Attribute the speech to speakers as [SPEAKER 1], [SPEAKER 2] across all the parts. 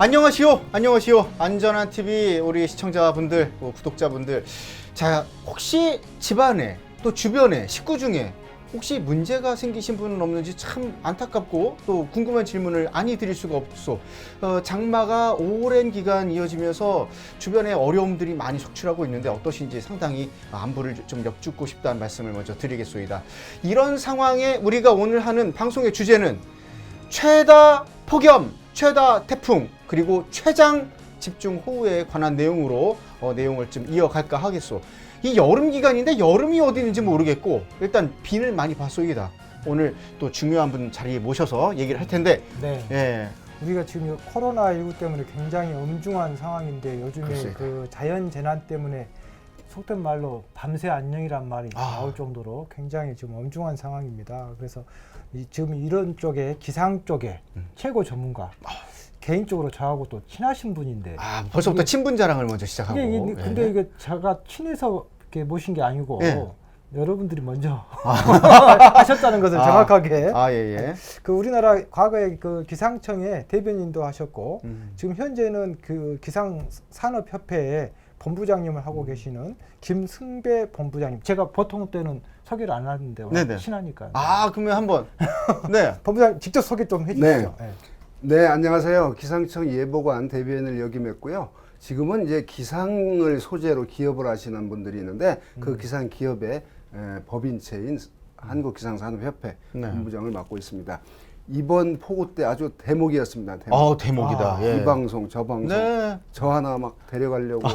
[SPEAKER 1] 안녕하시오. 안녕하시오. 안전한 TV 우리 시청자분들, 구독자분들. 자, 혹시 집안에 또 주변에 식구 중에 혹시 문제가 생기신 분은 없는지 참 안타깝고 또 궁금한 질문을 아니 드릴 수가 없소. 장마가 오랜 기간 이어지면서 주변에 어려움들이 많이 속출하고 있는데 어떠신지 상당히 안부를 좀 여쭙고 싶다는 말씀을 먼저 드리겠소이다. 이런 상황에 우리가 오늘 하는 방송의 주제는 최다 폭염, 최다 태풍, 그리고 최장 집중호우에 관한 내용으로 내용을 좀 이어갈까 하겠소. 이 여름 기간인데 여름이 어디 있는지 모르겠고 일단 비를 많이 봤소이다. 오늘 또 중요한 분 자리에 모셔서 얘기를 할 텐데
[SPEAKER 2] 네.
[SPEAKER 1] 예.
[SPEAKER 2] 우리가 지금 코로나19 때문에 굉장히 엄중한 상황인데 요즘에
[SPEAKER 1] 글쎄요.
[SPEAKER 2] 그 자연 재난 때문에 속된 말로 밤새 안녕이란 말이 나올 정도로 굉장히 지금 엄중한 상황입니다. 그래서 지금 이런 쪽에 기상 쪽에 최고 전문가 개인적으로 저하고 또 친하신 분인데
[SPEAKER 1] 벌써부터 친분 자랑을 먼저 시작하고
[SPEAKER 2] 근데 이게 제가 친해서 이렇게 모신 게 아니고 여러분들이 먼저 하셨다는 것을 정확하게
[SPEAKER 1] 예.
[SPEAKER 2] 그 우리나라 과거에 그 기상청의 대변인도 하셨고 지금 현재는 그 기상산업협회에 본부장님을 하고 계시는 김승배 본부장님. 제가 보통 때는 소개를 안 하는데 친하니까.
[SPEAKER 1] 그러면 한번 네.
[SPEAKER 2] 본부장님 직접 소개 좀 해주시죠.
[SPEAKER 3] 네, 안녕하세요. 기상청 예보관 대변인을 역임했고요. 지금은 이제 기상을 소재로 기업을 하시는 분들이 있는데 그 기상 기업의 법인체인 한국기상산업협회 본부장을 맡고 있습니다. 이번 폭우 때 아주 대목이었습니다.
[SPEAKER 1] 대목이다.
[SPEAKER 3] 이 방송, 저 방송,
[SPEAKER 1] 네.
[SPEAKER 3] 저 하나 막 데려가려고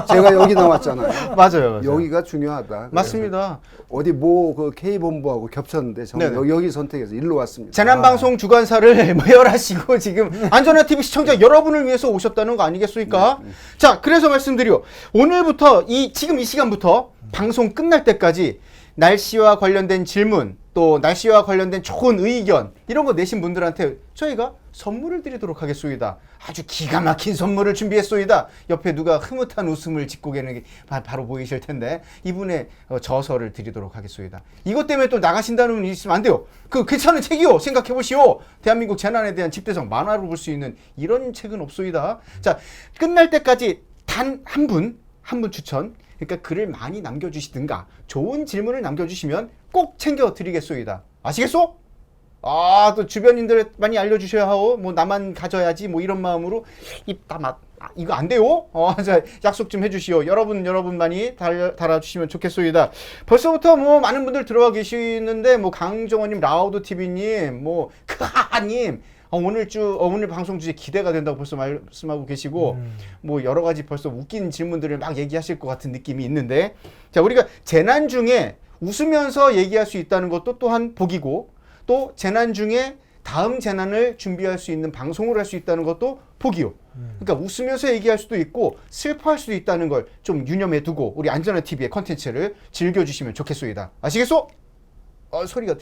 [SPEAKER 3] 제가 여기 나왔잖아요.
[SPEAKER 1] 맞아요.
[SPEAKER 3] 여기가 중요하다.
[SPEAKER 1] 맞습니다.
[SPEAKER 3] 어디 그 K 본부하고 겹쳤는데 저는 여기 선택해서 일로 왔습니다.
[SPEAKER 1] 재난방송 주관사를 매열하시고 지금 안전한 TV 시청자 여러분을 위해서 오셨다는 거 아니겠습니까? 자, 그래서 말씀드려 오늘부터 지금 이 시간부터 방송 끝날 때까지 날씨와 관련된 질문, 또 날씨와 관련된 좋은 의견 이런 거 내신 분들한테 저희가 선물을 드리도록 하겠소이다. 아주 기가 막힌 선물을 준비했소이다. 옆에 누가 흐뭇한 웃음을 짓고 계는 게 바로 보이실 텐데 이분의 저서를 드리도록 하겠소이다. 이것 때문에 또 나가신다는 분이 있으면 안 돼요. 그 괜찮은 책이요. 생각해 보시오. 대한민국 재난에 대한 집대성 만화로 볼 수 있는 이런 책은 없소이다. 자, 끝날 때까지 단 한 분 추천. 그러니까 글을 많이 남겨주시든가 좋은 질문을 남겨주시면 꼭 챙겨 드리겠소이다. 아시겠소? 또 주변인들 많이 알려주셔야 하고 뭐 나만 가져야지 뭐 이런 마음으로 이거 안 돼요? 자, 약속 좀 해주시오. 여러분 많이 달아주시면 좋겠소이다. 벌써부터 뭐 많은 분들 들어와 계시는데 뭐 강정원님, 라우드 TV님, 뭐 크하님. 오늘 방송 주제 기대가 된다고 벌써 말씀하고 계시고 뭐 여러 가지 벌써 웃긴 질문들을 막 얘기하실 것 같은 느낌이 있는데 자, 우리가 재난 중에 웃으면서 얘기할 수 있다는 것도 또한 복이고 또 재난 중에 다음 재난을 준비할 수 있는 방송을 할 수 있다는 것도 복이요. 그러니까 웃으면서 얘기할 수도 있고 슬퍼할 수도 있다는 걸 좀 유념해 두고 우리 안전한 TV의 컨텐츠를 즐겨주시면 좋겠소이다. 아시겠소? 소리가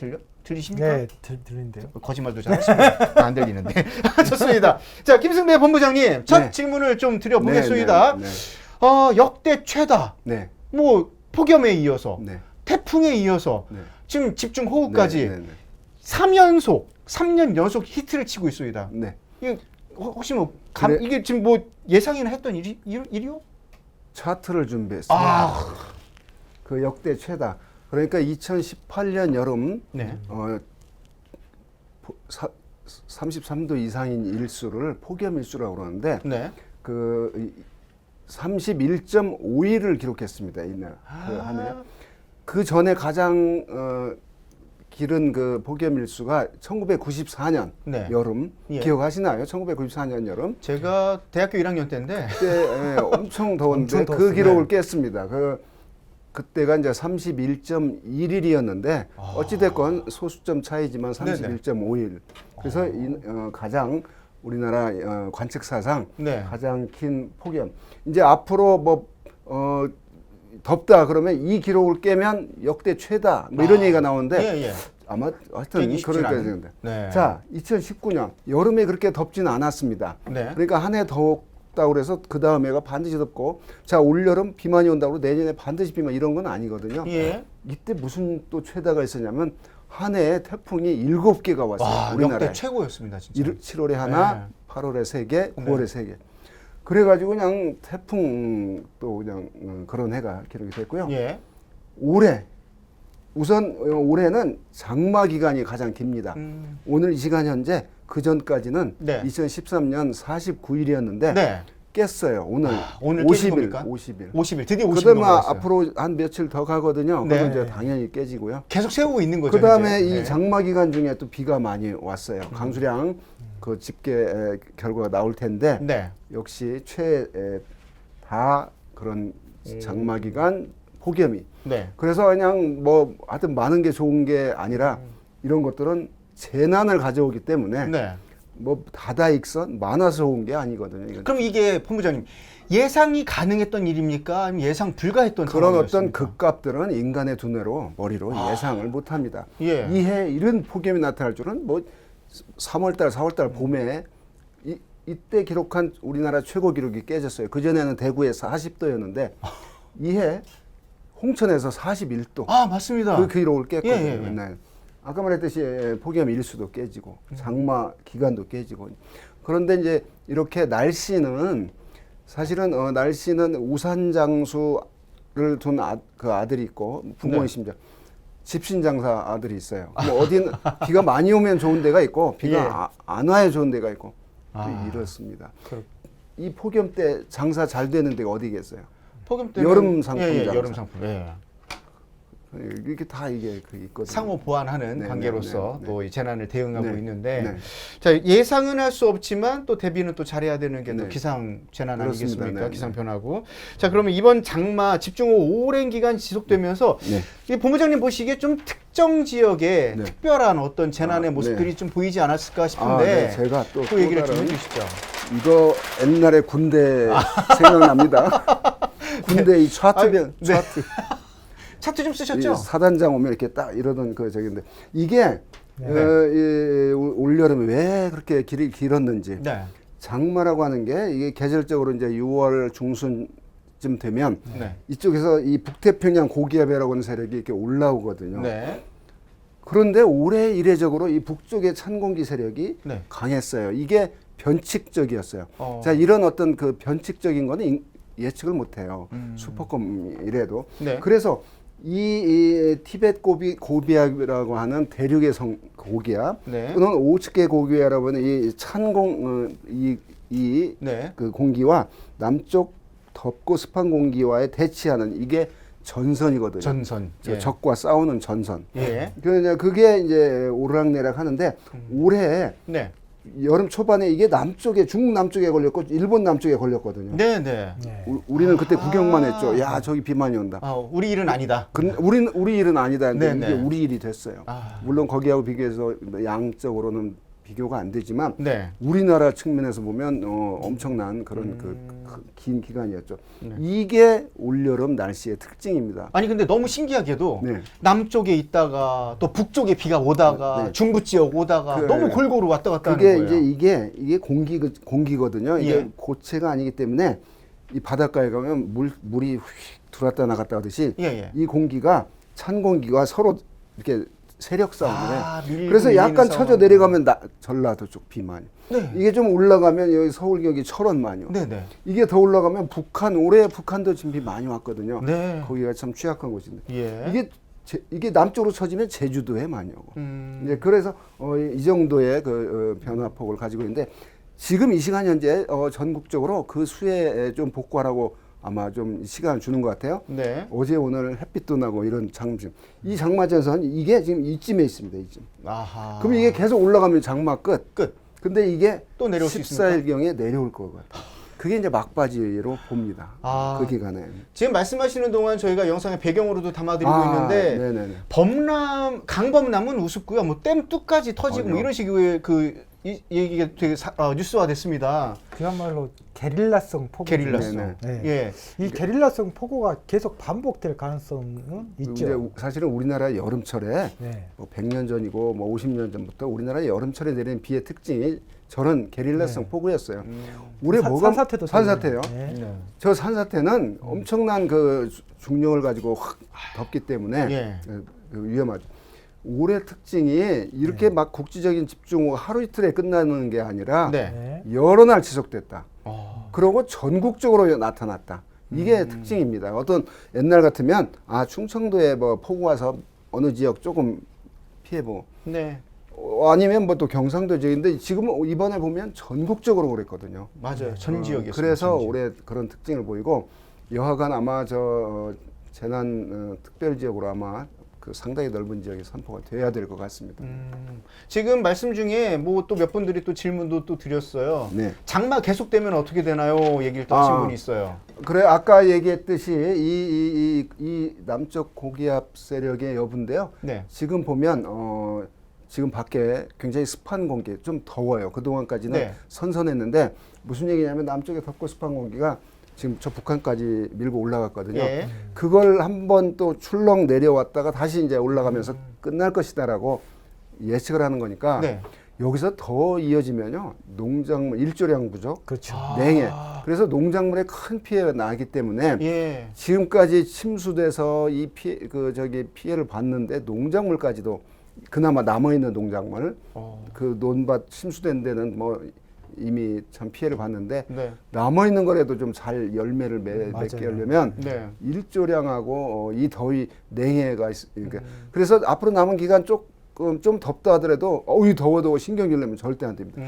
[SPEAKER 1] 들리십니까?
[SPEAKER 2] 네, 들리는데요.
[SPEAKER 1] 거짓말도 잘 하시면 안 들리는데. 좋습니다. 자, 김승배 본부장님, 첫 질문을 좀 드려보겠습니다. 역대 최다, 뭐, 폭염에 이어서, 태풍에 이어서, 지금 집중호우까지 3년 연속 히트를 치고 있습니다. 이게 혹시 뭐, 이게 지금 뭐 예상이나 했던 일이요? 차트를
[SPEAKER 3] 준비했습니다. 그 역대 최다. 그러니까 2018년 여름 33도 이상인 일수를 폭염 일수라고 그러는데 그 31.5일을 기록했습니다. 이날 한 해. 그 전에 가장 길은 그 폭염 일수가 1994년 여름 기억하시나요? 1994년 여름.
[SPEAKER 1] 제가 대학교 1학년 때인데
[SPEAKER 3] 그때 엄청 더운데 그 기록을 깼습니다. 그때가 이제 31.1일이었는데 어찌됐건 소수점 차이지만 31.5일. 그래서 가장 우리나라 관측사상 가장 긴 폭염. 이제 앞으로 뭐 덥다 그러면 이 기록을 깨면 역대 최다 뭐 이런 얘기가 나오는데 아마 하여튼 그러니까 되는데. 자, 2019년 여름에 그렇게 덥지는 않았습니다. 그러니까 한 해 덥다고 그래서 그 다음 해가 반드시 덥고 자, 올여름 비 많이 온다고 내년에 반드시 비만 이런 건 아니거든요. 이때 무슨 또 최다가 있었냐면 한 해에 태풍이 7개가 왔어요. 우리나라에.
[SPEAKER 1] 역대 최고였습니다, 진짜.
[SPEAKER 3] 7월에 하나, 8월에 3개, 9월에 3개. 그래가지고 그냥 태풍 또 그냥 그런 해가 기록이 됐고요.
[SPEAKER 1] 예.
[SPEAKER 3] 올해는 장마 기간이 가장 깁니다. 오늘 이 시간 현재 그 전까지는
[SPEAKER 1] 네.
[SPEAKER 3] 2013년 49일이었는데
[SPEAKER 1] 네.
[SPEAKER 3] 깼어요. 오늘
[SPEAKER 1] 깨진
[SPEAKER 3] 50일,
[SPEAKER 1] 겁니까?
[SPEAKER 3] 50일.
[SPEAKER 1] 50일 드디어 50일
[SPEAKER 3] 그다음에
[SPEAKER 1] 넘어갔어요.
[SPEAKER 3] 앞으로 한 며칠 더 가거든요.
[SPEAKER 1] 네.
[SPEAKER 3] 그럼 이제 당연히 깨지고요.
[SPEAKER 1] 계속 세우고 있는 거죠.
[SPEAKER 3] 그다음에
[SPEAKER 1] 이제.
[SPEAKER 3] 이 장마 기간 중에 또 비가 많이 왔어요. 강수량 그 집계 결과가 나올 텐데
[SPEAKER 1] 네.
[SPEAKER 3] 역시 다 그런 장마 기간 폭염이.
[SPEAKER 1] 네.
[SPEAKER 3] 그래서 그냥 뭐 하여튼 많은 게 좋은 게 아니라 이런 것들은 재난을 가져오기 때문에
[SPEAKER 1] 네.
[SPEAKER 3] 뭐 다다익선 많아서 좋은 게 아니거든요. 이건.
[SPEAKER 1] 그럼 이게 본부장님 예상이 가능했던 일입니까? 아니면 예상 불가했던
[SPEAKER 3] 그런 어떤
[SPEAKER 1] 상황이었습니까?
[SPEAKER 3] 극값들은 인간의 두뇌로 머리로 예상을 못합니다.
[SPEAKER 1] 예.
[SPEAKER 3] 이해 이런 폭염이 나타날 줄은 뭐 3월달, 4월달 봄에 이때 기록한 우리나라 최고 기록이 깨졌어요. 그 전에는 대구에 40도였는데 이해 홍천에서 41도.
[SPEAKER 1] 아, 맞습니다.
[SPEAKER 3] 그 기록을 깼거든요.
[SPEAKER 1] 예, 예, 예.
[SPEAKER 3] 맨날. 아까 말했듯이 폭염 일수도 깨지고 장마 기간도 깨지고. 그런데 이제 이렇게 날씨는 사실은 날씨는 우산장수를 둔 그 아들이 있고 부모의
[SPEAKER 1] 네.
[SPEAKER 3] 심장. 집신장사 아들이 있어요. 뭐 어디는 비가 많이 오면 좋은 데가 있고 비가
[SPEAKER 1] 예.
[SPEAKER 3] 안 와야 좋은 데가 있고 이렇습니다.
[SPEAKER 1] 그렇-
[SPEAKER 3] 이 폭염 때 장사 잘 되는 데가 어디겠어요?
[SPEAKER 1] 폭염 때는
[SPEAKER 3] 여름 상품
[SPEAKER 1] 예,
[SPEAKER 3] 장사.
[SPEAKER 1] 여름 상품. 예.
[SPEAKER 3] 이게 다 이게 그 있거든요.
[SPEAKER 1] 상호 보완하는
[SPEAKER 3] 네,
[SPEAKER 1] 관계로서
[SPEAKER 3] 네, 네,
[SPEAKER 1] 또 이 재난을 대응하고
[SPEAKER 3] 네,
[SPEAKER 1] 있는데
[SPEAKER 3] 네.
[SPEAKER 1] 자, 예상은 할 수 없지만 또 대비는 또 잘해야 되는 게 또
[SPEAKER 3] 네.
[SPEAKER 1] 기상 재난
[SPEAKER 3] 그렇습니다.
[SPEAKER 1] 아니겠습니까?
[SPEAKER 3] 네,
[SPEAKER 1] 기상
[SPEAKER 3] 네.
[SPEAKER 1] 변화고. 자, 그러면 이번 장마 집중호우 오랜 기간 지속되면서
[SPEAKER 3] 네.
[SPEAKER 1] 이 본부장님 보시기에 좀 특정 지역에
[SPEAKER 3] 네.
[SPEAKER 1] 특별한 어떤 재난의
[SPEAKER 3] 아,
[SPEAKER 1] 모습들이
[SPEAKER 3] 네.
[SPEAKER 1] 좀 보이지 않았을까 싶은데
[SPEAKER 3] 아, 네. 제가 또
[SPEAKER 1] 그 얘기를 좀
[SPEAKER 3] 다른
[SPEAKER 1] 해주시죠.
[SPEAKER 3] 이거 옛날에 군대 생각납니다. 군대 이 차트변
[SPEAKER 1] 네.
[SPEAKER 3] 차트
[SPEAKER 1] 차트 좀
[SPEAKER 3] 이
[SPEAKER 1] 쓰셨죠?
[SPEAKER 3] 사단장 오면 이렇게 딱 이러던 그 저기인데 이게
[SPEAKER 1] 네.
[SPEAKER 3] 올 여름에 왜 그렇게 길이 길었는지
[SPEAKER 1] 네.
[SPEAKER 3] 장마라고 하는 게 이게 계절적으로 이제 6월 중순쯤 되면
[SPEAKER 1] 네.
[SPEAKER 3] 이쪽에서 이 북태평양 고기압이라고 하는 세력이 이렇게 올라오거든요.
[SPEAKER 1] 네.
[SPEAKER 3] 그런데 올해 이례적으로 이 북쪽의 찬 공기 세력이
[SPEAKER 1] 네.
[SPEAKER 3] 강했어요. 이게 변칙적이었어요.
[SPEAKER 1] 어.
[SPEAKER 3] 자, 이런 어떤 그 변칙적인 거는 예측을 못해요. 슈퍼컴이라도.
[SPEAKER 1] 네.
[SPEAKER 3] 그래서 이 티벳 고비압이라고 하는 대륙의 고기압
[SPEAKER 1] 네.
[SPEAKER 3] 또는 오츠케 고기압이라고 하는 이 찬공
[SPEAKER 1] 네.
[SPEAKER 3] 그 공기와 남쪽 덥고 습한 공기와의 대치하는 이게 전선이거든요.
[SPEAKER 1] 전선. 예.
[SPEAKER 3] 적과 싸우는 전선.
[SPEAKER 1] 예.
[SPEAKER 3] 그게 이제 오르락내락 하는데 올해
[SPEAKER 1] 네.
[SPEAKER 3] 여름 초반에 이게 남쪽에 중국 남쪽에 걸렸고 일본 남쪽에 걸렸거든요.
[SPEAKER 1] 네, 네.
[SPEAKER 2] 네.
[SPEAKER 3] 우리는 그때 구경만 했죠. 야, 저기 비 많이 온다.
[SPEAKER 1] 아, 우리 일은 아니다.
[SPEAKER 3] 우리 일은 아니다. 근데
[SPEAKER 1] 네,
[SPEAKER 3] 이게
[SPEAKER 1] 네.
[SPEAKER 3] 우리 일이 됐어요.
[SPEAKER 1] 아.
[SPEAKER 3] 물론 거기하고 비교해서 양적으로는 비교가 안 되지만
[SPEAKER 1] 네.
[SPEAKER 3] 우리나라 측면에서 보면 엄청난 그런 긴 기간이었죠.
[SPEAKER 1] 네.
[SPEAKER 3] 이게 올여름 날씨의 특징입니다.
[SPEAKER 1] 아니 근데 너무 신기하게도
[SPEAKER 3] 네.
[SPEAKER 1] 남쪽에 있다가 또 북쪽에 비가 오다가
[SPEAKER 3] 네.
[SPEAKER 1] 중부 지역 오다가
[SPEAKER 3] 그-
[SPEAKER 1] 너무 골고루 왔다 갔다
[SPEAKER 3] 그게
[SPEAKER 1] 하는 거예요.
[SPEAKER 3] 이제 이게 공기거든요. 이게
[SPEAKER 1] 예.
[SPEAKER 3] 고체가 아니기 때문에 이 바닷가에 가면 물이 휙 들어왔다 나갔다 하듯이
[SPEAKER 1] 예, 예.
[SPEAKER 3] 이 공기가 찬 공기가 서로 이렇게 세력 싸움을
[SPEAKER 1] 아,
[SPEAKER 3] 해.
[SPEAKER 1] 밀고
[SPEAKER 3] 그래서
[SPEAKER 1] 밀리는
[SPEAKER 3] 약간
[SPEAKER 1] 싸움.
[SPEAKER 3] 쳐져 내려가면 전라도 쪽 비 많이.
[SPEAKER 1] 네.
[SPEAKER 3] 이게 좀 올라가면 여기 서울 여기 철원 많이.
[SPEAKER 1] 네, 네.
[SPEAKER 3] 이게 더 올라가면 올해 북한도 지금 비 많이 왔거든요.
[SPEAKER 1] 네.
[SPEAKER 3] 거기가 참 취약한 곳인데.
[SPEAKER 1] 예.
[SPEAKER 3] 이게 남쪽으로 쳐지면 제주도에 많이 오고.
[SPEAKER 1] 음.
[SPEAKER 3] 이제 그래서 이 정도의 그 변화폭을 가지고 있는데 지금 이 시간 현재 전국적으로 그 수에 좀 복구하라고 아마 좀 시간을 주는 것 같아요.
[SPEAKER 1] 네.
[SPEAKER 3] 어제 오늘 햇빛도 나고 이런 장중. 이 장마전선 이게 지금 이쯤에 있습니다. 이쯤.
[SPEAKER 1] 아하.
[SPEAKER 3] 그럼 이게 계속 올라가면 장마 끝.
[SPEAKER 1] 끝.
[SPEAKER 3] 근데 이게
[SPEAKER 1] 또 내려올 수
[SPEAKER 3] 14일경에 내려올 것 같아요. 그게 이제 막바지로 봅니다.
[SPEAKER 1] 아.
[SPEAKER 3] 그 기간에.
[SPEAKER 1] 지금 말씀하시는 동안 저희가 영상의 배경으로도 담아드리고 있는데
[SPEAKER 3] 네네네.
[SPEAKER 1] 강범람은 우습고요. 뭐 댐 뚝까지 터지고 뭐 이런 식의 이 얘기가 되게 뉴스화됐습니다.
[SPEAKER 2] 그야말로 게릴라성 폭우.
[SPEAKER 1] 게릴라성.
[SPEAKER 3] 네네.
[SPEAKER 2] 네.
[SPEAKER 1] 예.
[SPEAKER 2] 이 게릴라성 폭우가 계속 반복될 가능성은
[SPEAKER 3] 이제
[SPEAKER 2] 있죠.
[SPEAKER 3] 사실은 우리나라 여름철에
[SPEAKER 2] 네.
[SPEAKER 3] 뭐 100년 전이고 뭐 50년 전부터 우리나라 여름철에 내리는 비의 특징이 저런 게릴라성
[SPEAKER 2] 네.
[SPEAKER 3] 폭우였어요. 올해 뭐가
[SPEAKER 2] 산사태도
[SPEAKER 3] 산사태요.
[SPEAKER 2] 네.
[SPEAKER 1] 네.
[SPEAKER 3] 저 산사태는 엄청난 그 중력을 가지고 확 덮기 때문에
[SPEAKER 1] 예.
[SPEAKER 3] 위험하죠. 올해 특징이 이렇게 막 국지적인 집중호우가 하루 이틀에 끝나는 게 아니라
[SPEAKER 1] 네.
[SPEAKER 3] 여러 날 지속됐다. 그러고 전국적으로 나타났다. 이게 특징입니다. 어떤 옛날 같으면 충청도에 뭐 폭우 와서 어느 지역 조금 피해보고
[SPEAKER 1] 네.
[SPEAKER 3] 아니면 뭐 또 경상도 지역인데 지금 이번에 보면 전국적으로 그랬거든요.
[SPEAKER 1] 맞아요. 전 지역이었어요.
[SPEAKER 3] 그래서
[SPEAKER 1] 전
[SPEAKER 3] 올해 그런 특징을 보이고 여하간 아마 재난 특별 지역으로 아마 그 상당히 넓은 지역이 선포가 돼야 될 것 같습니다.
[SPEAKER 1] 지금 말씀 중에 뭐 또 몇 분들이 또 질문도 또 드렸어요.
[SPEAKER 3] 네.
[SPEAKER 1] 장마 계속되면 어떻게 되나요? 얘기를 또 하신 분이 있어요.
[SPEAKER 3] 그래 아까 얘기했듯이 이 남쪽 고기압 세력의 여부인데요.
[SPEAKER 1] 네.
[SPEAKER 3] 지금 보면 지금 밖에 굉장히 습한 공기 좀 더워요. 그동안까지는
[SPEAKER 1] 네.
[SPEAKER 3] 선선했는데 무슨 얘기냐면 남쪽에 덥고 습한 공기가 지금 저 북한까지 밀고 올라갔거든요.
[SPEAKER 1] 예.
[SPEAKER 3] 그걸 한번 또 출렁 내려왔다가 다시 이제 올라가면서 끝날 것이다라고 예측을 하는 거니까
[SPEAKER 1] 네.
[SPEAKER 3] 여기서 더 이어지면요 농작물 일조량 부족,
[SPEAKER 2] 그렇죠.
[SPEAKER 3] 냉해. 그래서 농작물에 큰 피해가 나기 때문에
[SPEAKER 1] 예.
[SPEAKER 3] 지금까지 침수돼서 이 피해를 봤는데 농작물까지도 그나마 남아 있는 농작물 그 논밭 침수된 데는 뭐 이미 참 피해를 봤는데
[SPEAKER 1] 네.
[SPEAKER 3] 남아 있는 거라도 좀 잘 열매를 맺게 하려면
[SPEAKER 1] 네.
[SPEAKER 3] 일조량하고 이 더위 냉해가 그러니까 그래서 앞으로 남은 기간 조금 좀 덥다 하더라도 이 더워 신경질 내면 절대 안 됩니다.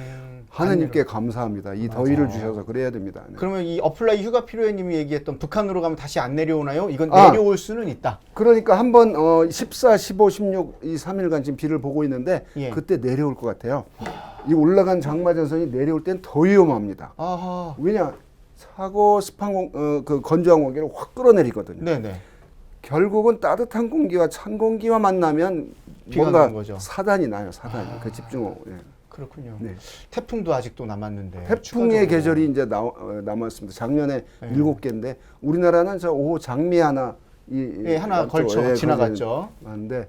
[SPEAKER 3] 하느님께 감사합니다. 이 더위를 주셔서 그래야 됩니다. 네.
[SPEAKER 1] 그러면 이 어플라이 휴가 필요해님이 얘기했던 북한으로 가면 다시 안 내려오나요? 이건 내려올 수는 있다.
[SPEAKER 3] 그러니까 한번 14, 15, 16 이 3일간 지금 비를 보고 있는데
[SPEAKER 1] 예.
[SPEAKER 3] 그때 내려올 것 같아요. 이 올라간 장마전선이 내려올 땐 더 위험합니다.
[SPEAKER 1] 아하.
[SPEAKER 3] 왜냐 차고 습한 그 건조한 공기를 확 끌어내리거든요.
[SPEAKER 1] 네네.
[SPEAKER 3] 결국은 따뜻한 공기와 찬 공기와 만나면
[SPEAKER 1] 비가
[SPEAKER 3] 뭔가
[SPEAKER 1] 나는 거죠.
[SPEAKER 3] 사단이 나요. 사단이 그 집중호우. 예.
[SPEAKER 1] 그렇군요.
[SPEAKER 3] 네.
[SPEAKER 1] 태풍도 아직도 남았는데.
[SPEAKER 3] 태풍의
[SPEAKER 1] 추가적으로.
[SPEAKER 3] 계절이 이제 남았습니다. 작년에
[SPEAKER 1] 네.
[SPEAKER 3] 7개인데 우리나라는 저 5호 장미 하나
[SPEAKER 1] 하나 걸쳐 지나갔죠.
[SPEAKER 3] 하는데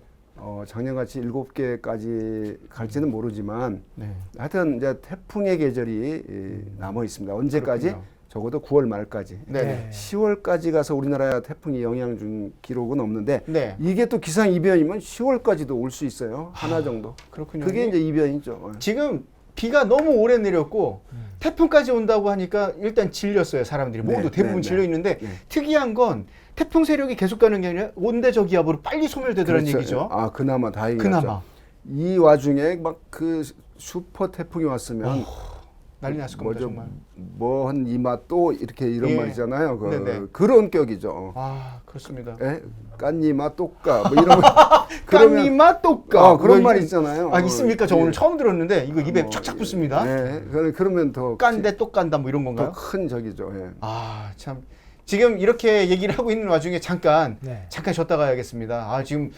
[SPEAKER 3] 작년같이 7개까지 갈지는 모르지만
[SPEAKER 1] 네.
[SPEAKER 3] 하여튼 이제 태풍의 계절이 남아 있습니다. 언제까지?
[SPEAKER 1] 그렇군요.
[SPEAKER 3] 적어도 9월 말까지.
[SPEAKER 1] 네.
[SPEAKER 3] 10월까지 가서 우리나라에 태풍이 영향 준 기록은 없는데
[SPEAKER 1] 네.
[SPEAKER 3] 이게 또 기상 이변이면 10월까지도 올 수 있어요. 하나 정도.
[SPEAKER 1] 그렇군요.
[SPEAKER 3] 그게 이제 이변이죠.
[SPEAKER 1] 지금 비가 너무 오래 내렸고 태풍까지 온다고 하니까 일단 질렸어요. 사람들이 모두
[SPEAKER 3] 네,
[SPEAKER 1] 대부분
[SPEAKER 3] 네,
[SPEAKER 1] 질려 있는데
[SPEAKER 3] 네.
[SPEAKER 1] 특이한 건 태풍 세력이 계속 가는 게 아니라 온대저기압으로 빨리 소멸되더라는
[SPEAKER 3] 그렇죠.
[SPEAKER 1] 얘기죠.
[SPEAKER 3] 그나마 다행이죠.
[SPEAKER 1] 그나마.
[SPEAKER 3] 이 와중에 막 그 슈퍼 태풍이 왔으면
[SPEAKER 1] 난리 났을 겁니다. 정말.
[SPEAKER 3] 뭐한 이마 또 이런
[SPEAKER 1] 예.
[SPEAKER 3] 말이잖아요.
[SPEAKER 1] 네네.
[SPEAKER 3] 그런 격이죠.
[SPEAKER 1] 그렇습니다.
[SPEAKER 3] 깐니마 똑까 뭐 이런
[SPEAKER 1] 깐니마 똑까
[SPEAKER 3] 그런 말 있잖아요.
[SPEAKER 1] 있습니까? 저 오늘
[SPEAKER 3] 예.
[SPEAKER 1] 처음 들었는데 이거 입에 착착 붙습니다.
[SPEAKER 3] 네, 그러면 더
[SPEAKER 1] 깐데 똑간다 뭐 이런 건가요?
[SPEAKER 3] 더 큰 적이죠. 예.
[SPEAKER 1] 참 지금 이렇게 얘기를 하고 있는 와중에 잠깐 쉬었다 가야겠습니다. 지금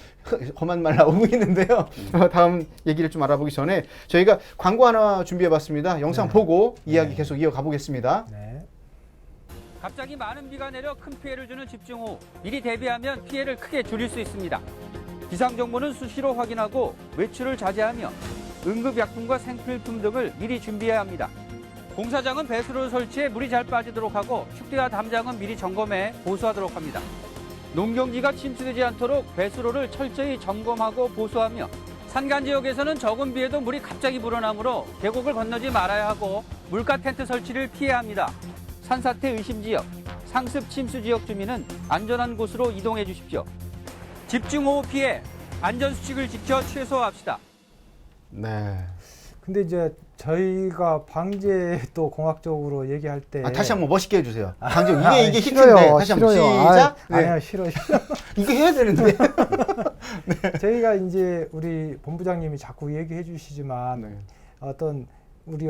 [SPEAKER 1] 험한 말 나오고 있는데요. 다음 얘기를 좀 알아보기 전에 저희가 광고 하나 준비해봤습니다. 영상 보고 이야기 계속 이어가 보겠습니다.
[SPEAKER 2] 네.
[SPEAKER 4] 갑자기 많은 비가 내려 큰 피해를 주는 집중호우. 미리 대비하면 피해를 크게 줄일 수 있습니다. 기상정보는 수시로 확인하고 외출을 자제하며 응급약품과 생필품 등을 미리 준비해야 합니다. 공사장은 배수로를 설치해 물이 잘 빠지도록 하고 축대와 담장은 미리 점검해 보수하도록 합니다. 농경지가 침수되지 않도록 배수로를 철저히 점검하고 보수하며 산간 지역에서는 적은 비에도 물이 갑자기 불어나므로 계곡을 건너지 말아야 하고 물가 텐트 설치를 피해야 합니다. 산사태 의심 지역, 상습 침수 지역 주민은 안전한 곳으로 이동해 주십시오. 집중호우 피해, 안전수칙을 지켜 최소화합시다.
[SPEAKER 1] 네.
[SPEAKER 2] 근데 이제 저희가 방제 또 공학적으로 얘기할 때
[SPEAKER 1] 다시 한번 멋있게 해주세요. 강정 이게
[SPEAKER 2] 싫어요.
[SPEAKER 1] 히트인데 다시 한번 시작.
[SPEAKER 2] 아니요 싫어.
[SPEAKER 1] 이거 해야 되는데.
[SPEAKER 2] 저희가 이제 우리 본부장님이 자꾸 얘기해 주시지만 어떤 우리